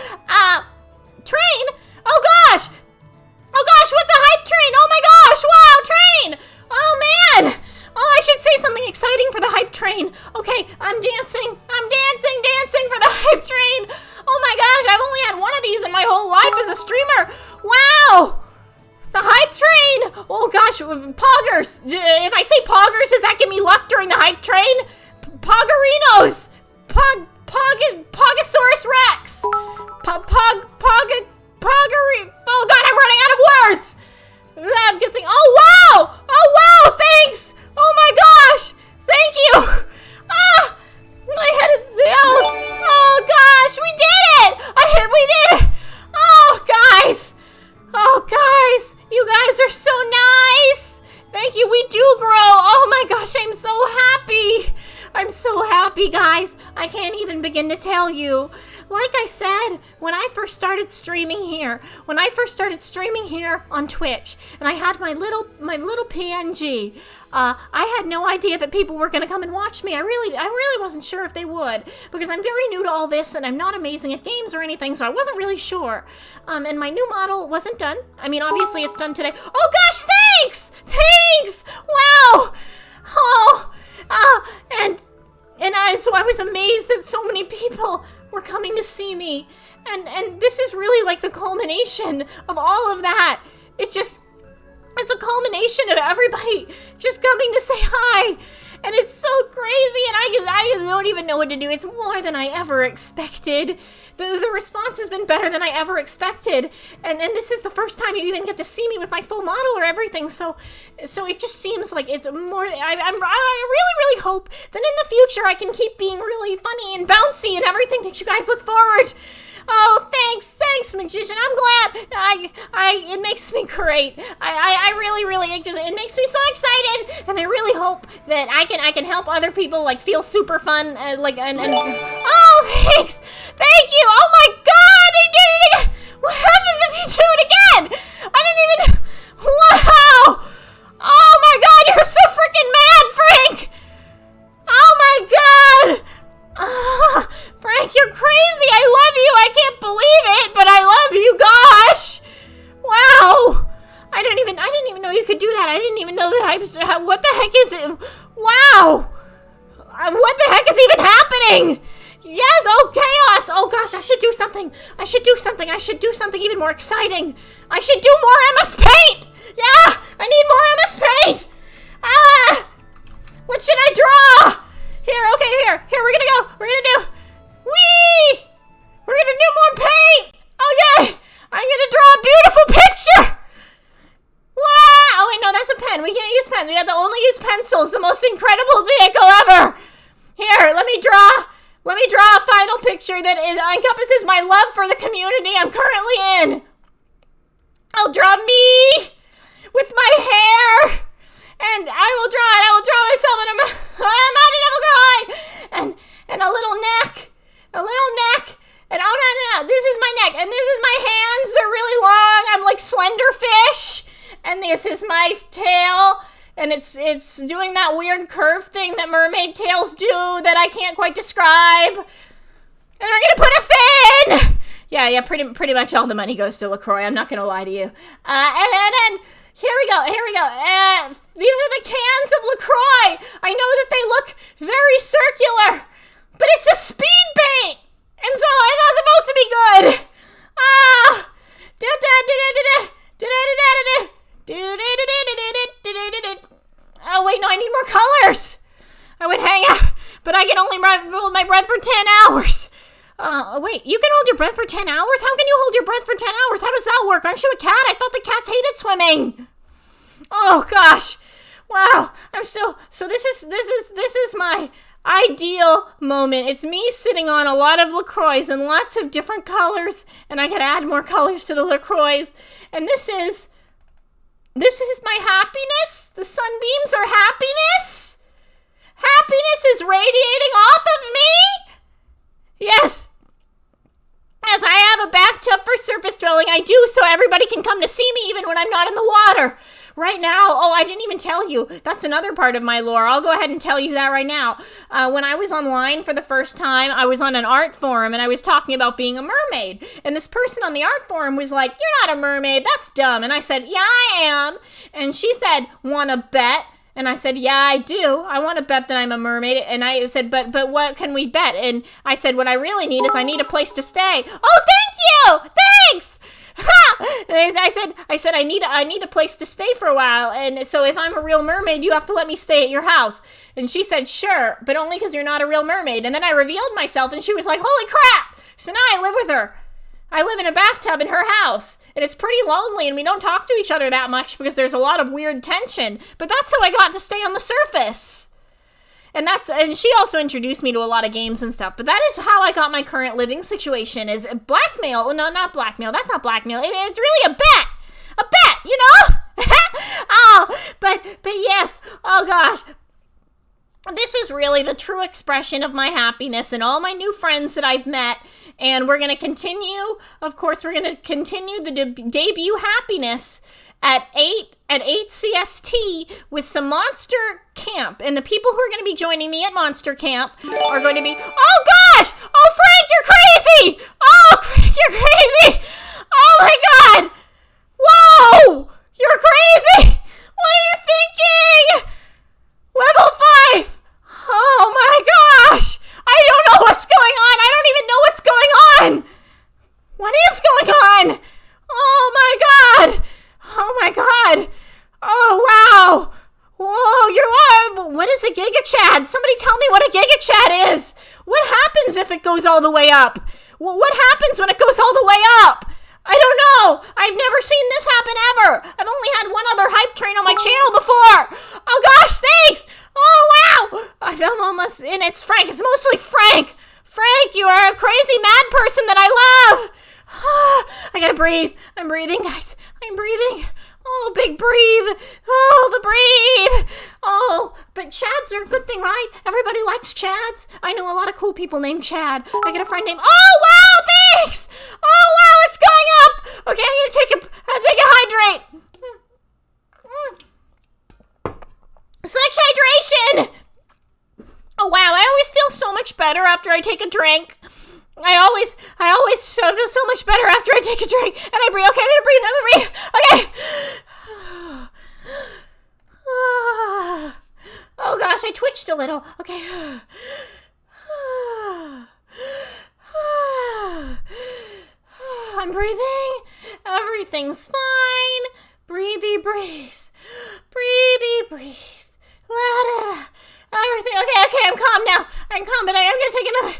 Train. Oh gosh! Oh gosh, what's a hype train? Oh my gosh, wow, train! Oh man! Oh, I should say something exciting for the hype train. Okay, I'm dancing for the hype train. Oh my gosh, I've only had one of these in my whole life as a streamer. Wow! The hype train! Oh gosh, Poggers. If I say Poggers, does that give me luck during the hype train? Poggerinos! Pogosaurus Rex! Poggery. Oh god, I'm running out of words. I'm getting. Oh wow, thanks. Oh my gosh, thank you. Ah, my head is. Oh gosh, we did it. We did it. Oh guys, you guys are so nice. Thank you. We do grow. Oh my gosh, I'm so happy. I'm so happy, guys. I can't even begin to tell you. Like I said, when I first started streaming here on Twitch, and I had my little PNG, I had no idea that people were gonna come and watch me. I really wasn't sure if they would, because I'm very new to all this, and I'm not amazing at games or anything, so I wasn't really sure. And my new model wasn't done. I mean, obviously it's done today. Oh gosh, thanks! Wow! Oh, so I was amazed that so many people were coming to see me, and this is really like the culmination of all of that. It's a culmination of everybody just coming to say hi, and it's so crazy, and I don't even know what to do. It's more than I ever expected. The response has been better than I ever expected, and this is the first time you even get to see me with my full model or everything, so it just seems like it's more. I really hope that in the future I can keep being really funny and bouncy and everything that you guys look forward. Oh, thanks, magician. I'm glad. It makes me great. I really, it makes me so excited, and I really hope that I can help other people like feel super fun, oh, thanks, thank you. Oh my God, I did Frank, you're crazy. I love you. I can't believe it, but I love you. Gosh. Wow. I didn't even know you could do that. I didn't even know that what the heck is it? Wow. What the heck is even happening? Yes, oh, chaos. Oh, gosh, I should do something. I should do something even more exciting. I should do more MS Paint. Yeah, I need more MS Paint. What should I draw? Here, okay, here, we're gonna go. We're gonna do, whee! We're gonna do more paint. Okay, I'm gonna draw a beautiful picture. Wow, oh wait, no, that's a pen. We can't use pens. We have to only use pencils, the most incredible vehicle ever. Here, let me draw a final picture that encompasses my love for the community I'm currently in. I'll draw me with my hair. And I will draw myself in a and a little neck, and oh no, this is my neck, and this is my hands, they're really long, I'm like slender fish, and this is my tail, and it's doing that weird curve thing that mermaid tails do that I can't quite describe, and we're gonna put a fin! Yeah, pretty much all the money goes to LaCroix, I'm not gonna lie to you, and then, here we go. These are the cans of LaCroix. I know that they look very circular, but it's a speed paint, and so it's not supposed to be good. Oh wait, no, I need more colors. I would hang out, but I can only hold my breath for 10 hours. Wait, you can hold your breath for 10 hours? How can you hold your breath for 10 hours? How does that work? Aren't you a cat? I thought the cats hated swimming. Oh, gosh. Wow. So this is my ideal moment. It's me sitting on a lot of LaCroix and lots of different colors, and I could add more colors to the LaCroix. And this is my happiness. The sunbeams are happiness. Happiness is radiating off of me. Yes. Yes, I have a bathtub for surface dwelling. I do, so everybody can come to see me even when I'm not in the water. Right now, oh, I didn't even tell you. That's another part of my lore. I'll go ahead and tell you that right now. When I was online for the first time, I was on an art forum, and I was talking about being a mermaid. And this person on the art forum was like, "You're not a mermaid. That's dumb." And I said, "Yeah, I am." And she said, "Wanna bet?" And I said, "Yeah, I do. I want to bet that I'm a mermaid." And I said, but what can we bet? And I said, "What I really need is I need a place to stay." "Oh, thank you! Thanks!" And I said, I need a place to stay for a while. And so if I'm a real mermaid, you have to let me stay at your house. And she said, "Sure, but only because you're not a real mermaid." And then I revealed myself, and she was like, "Holy crap!" So now I live with her. I live in a bathtub in her house, and it's pretty lonely, and we don't talk to each other that much because there's a lot of weird tension, but that's how I got to stay on the surface. And she also introduced me to a lot of games and stuff, but that is how I got my current living situation, is blackmail. Well, no, not blackmail. That's not blackmail. It's really a bet, you know? Oh, but yes, oh gosh. This is really the true expression of my happiness and all my new friends that I've met. And we're going to continue, of course, the debut happiness at 8 CST with some Monster Camp. And the people who are going to be joining me at Monster Camp are going to be, oh gosh! Oh, Frank, you're crazy! Oh, Frank, you're crazy! Oh my God! Whoa! You're crazy! What are you thinking? Level 5! Oh my gosh! I don't know what's going on! I don't even know what's going on! What is going on? Oh my God! Oh my God! Oh wow! Whoa, what is a Giga Chad? Somebody tell me what a Giga Chad is! What happens if it goes all the way up? What happens when it goes all the way up? I don't know! I've never seen this happen ever! I've only had one other hype train on my channel before! Oh gosh, thanks! Oh wow! I'm almost, and it's Frank, it's mostly Frank! Frank, you are a crazy mad person that I love! I gotta breathe. I'm breathing, guys. I'm breathing. Oh, big breathe. Oh, the breathe. Oh, but Chads are a good thing, right? Everybody likes Chads. I know a lot of cool people named Chad. I got a friend named, oh, wow, thanks. Oh, wow, it's going up. Okay, I'm gonna take a hydrate. Such hydration. Oh, wow, I always feel so much better after I take a drink. I always feel so much better after I take a drink and I breathe. Okay, I'm gonna breathe. Okay. Oh gosh, I twitched a little. Okay. I'm breathing. Everything's fine. Breathy, breathe. Breathy, breathe. Everything. Okay, I'm calm now. I'm calm, but I am gonna take another.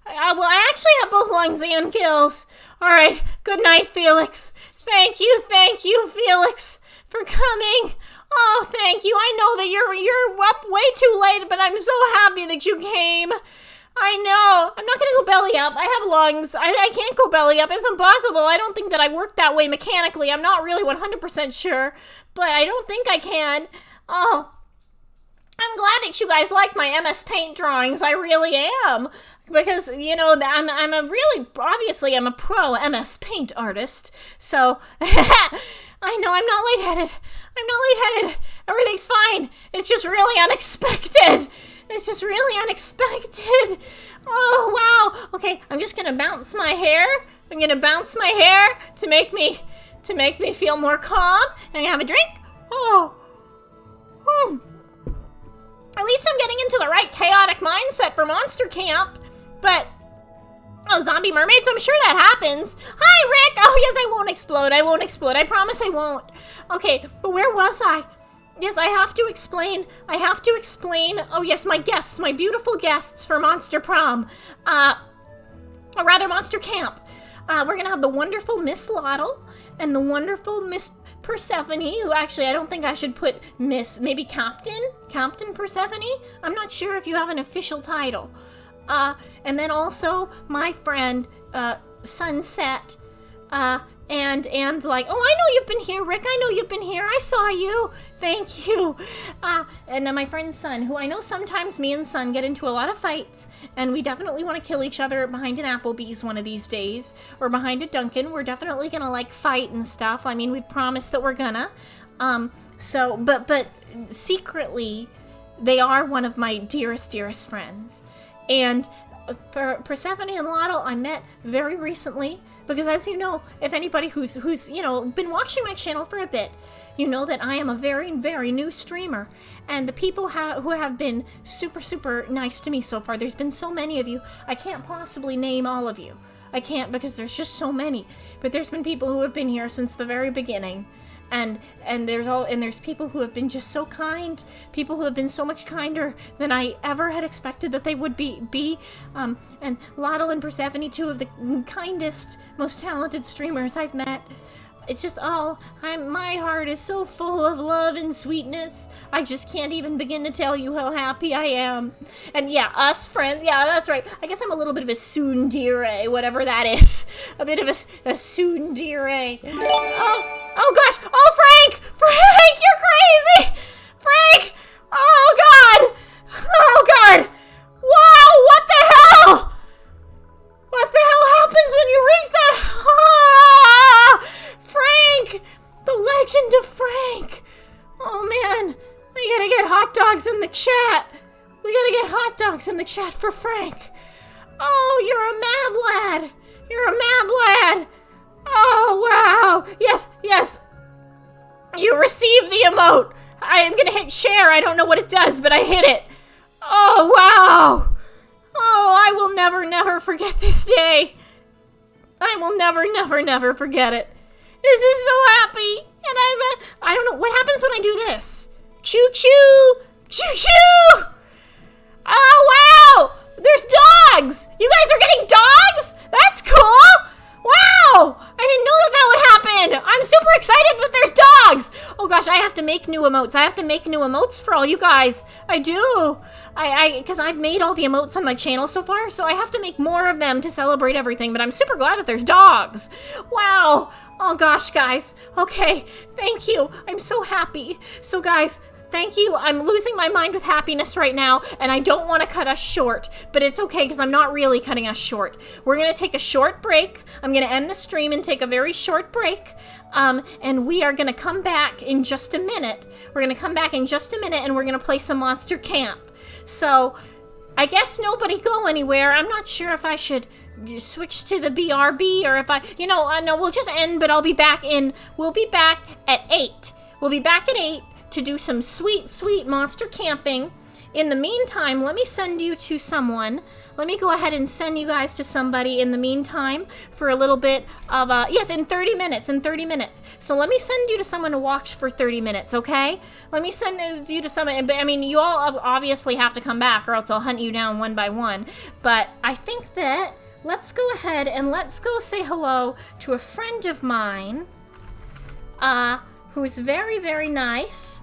Well, I actually have both lungs and gills. All right. Good night, Felix. Thank you, Felix, for coming. Oh, thank you. I know that you're up way too late, but I'm so happy that you came. I know. I'm not going to go belly up. I have lungs. I can't go belly up. It's impossible. I don't think that I work that way mechanically. I'm not really 100% sure, but I don't think I can. Oh, I'm glad that you guys like my MS Paint drawings. I really am. Because, you know, I'm a pro MS Paint artist. So, I know I'm not lightheaded. Everything's fine. It's just really unexpected. Oh, wow. Okay, I'm just gonna bounce my hair. To make me feel more calm. And have a drink. Oh. At least I'm getting into the right chaotic mindset for Monster Camp. But, zombie mermaids, I'm sure that happens. Hi, Rick! Oh, yes, I won't explode. I promise I won't. Okay, but where was I? Yes, I have to explain. Oh, yes, my guests, my beautiful guests for Monster Prom. Or rather, Monster Camp. We're gonna have the wonderful Miss Lottle and the wonderful Miss Persephone, who actually I don't think I should put Miss, maybe Captain Persephone? I'm not sure if you have an official title. And then also my friend, Sunset, and like, oh, I know you've been here, Rick, I know you've been here, I saw you, thank you. And then my friend Sun, who I know sometimes me and Sun get into a lot of fights, and we definitely want to kill each other behind an Applebee's one of these days, or behind a Dunkin'. We're definitely gonna, like, fight and stuff. I mean, we've promised that we're gonna. But secretly, they are one of my dearest friends. And Persephone and Lotto I met very recently, because as you know, if anybody who's you know, been watching my channel for a bit, you know that I am a very new streamer, and the people who have been super nice to me so far, there's been so many of you, I can't possibly name all of you. I can't, because there's just so many, but there's been people who have been here since the very beginning. And there's people who have been just so kind, people who have been so much kinder than I ever had expected that they would be. And Lotto and Persephone, two of the kindest, most talented streamers I've met. It's just, my heart is so full of love and sweetness. I just can't even begin to tell you how happy I am. And yeah, us friends, yeah, that's right. I guess I'm a little bit of a tsundere, whatever that is. A bit of a tsundere. Oh gosh, Frank, you're crazy. Frank, oh God. Wow, what the hell? What the hell happens when you reach that? Frank! The legend of Frank! Oh man, we gotta get hot dogs in the chat. For Frank. Oh, you're a mad lad. Oh, wow. Yes. You received the emote. I am gonna hit share. I don't know what it does, but I hit it. Oh, wow. Oh, I will never forget this day. I will never forget it. This is so happy, and I don't know, what happens when I do this? Choo-choo! Choo-choo! Oh, wow! There's dogs! You guys are getting dogs? That's cool! Wow! I didn't know that would happen! I'm super excited that there's dogs! Oh gosh, I have to make new emotes. I have to make new emotes for all you guys. I do. Because I've made all the emotes on my channel so far, so I have to make more of them to celebrate everything, but I'm super glad that there's dogs. Wow. Oh gosh, guys. Okay, thank you. I'm so happy. So guys, thank you. I'm losing my mind with happiness right now, and I don't want to cut us short, but it's okay because I'm not really cutting us short. We're going to take a short break. I'm going to end the stream and take a very short break, and we are going to come back in just a minute. And we're going to play some Monster Camp. So I guess nobody go anywhere. I'm not sure if I should switch to the BRB or if I, no, we'll just end, but we'll be back at 8. We'll be back at 8 to do some sweet, sweet monster camping. In the meantime, let me send you to someone. Let me go ahead and send you guys to somebody in the meantime for a little bit of, yes, in 30 minutes. So let me send you to someone to watch for 30 minutes, okay? Let me send you to someone. I mean, you all obviously have to come back or else I'll hunt you down one by one. But I think that let's go ahead and let's go say hello to a friend of mine who's very, very nice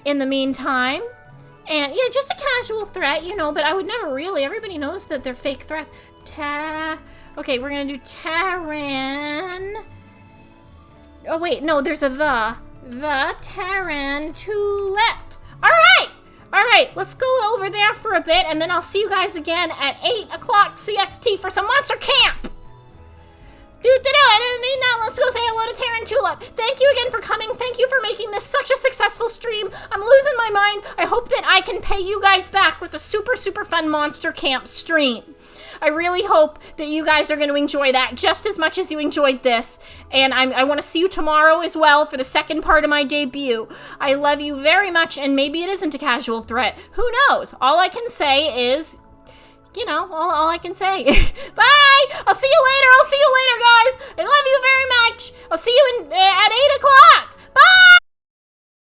in the meantime. And, yeah, just a casual threat, but I would never really. Everybody knows that they're fake threats. Okay, we're gonna do Terran. Oh, wait, no, there's a the. The Tarantulip. Alright, let's go over there for a bit, and then I'll see you guys again at 8 o'clock CST for some monster camp. And in the meantime, let's go say hello to Tarantula. Thank you again for coming. Thank you for making this such a successful stream. I'm losing my mind. I hope that I can pay you guys back with a super, super fun monster camp stream. I really hope that you guys are going to enjoy that just as much as you enjoyed this. And I want to see you tomorrow as well for the second part of my debut. I love you very much, and maybe it isn't a casual threat. Who knows? All I can say is, all I can say. Bye! I'll see you later, guys! I love you very much! I'll see you at 8 o'clock! Bye!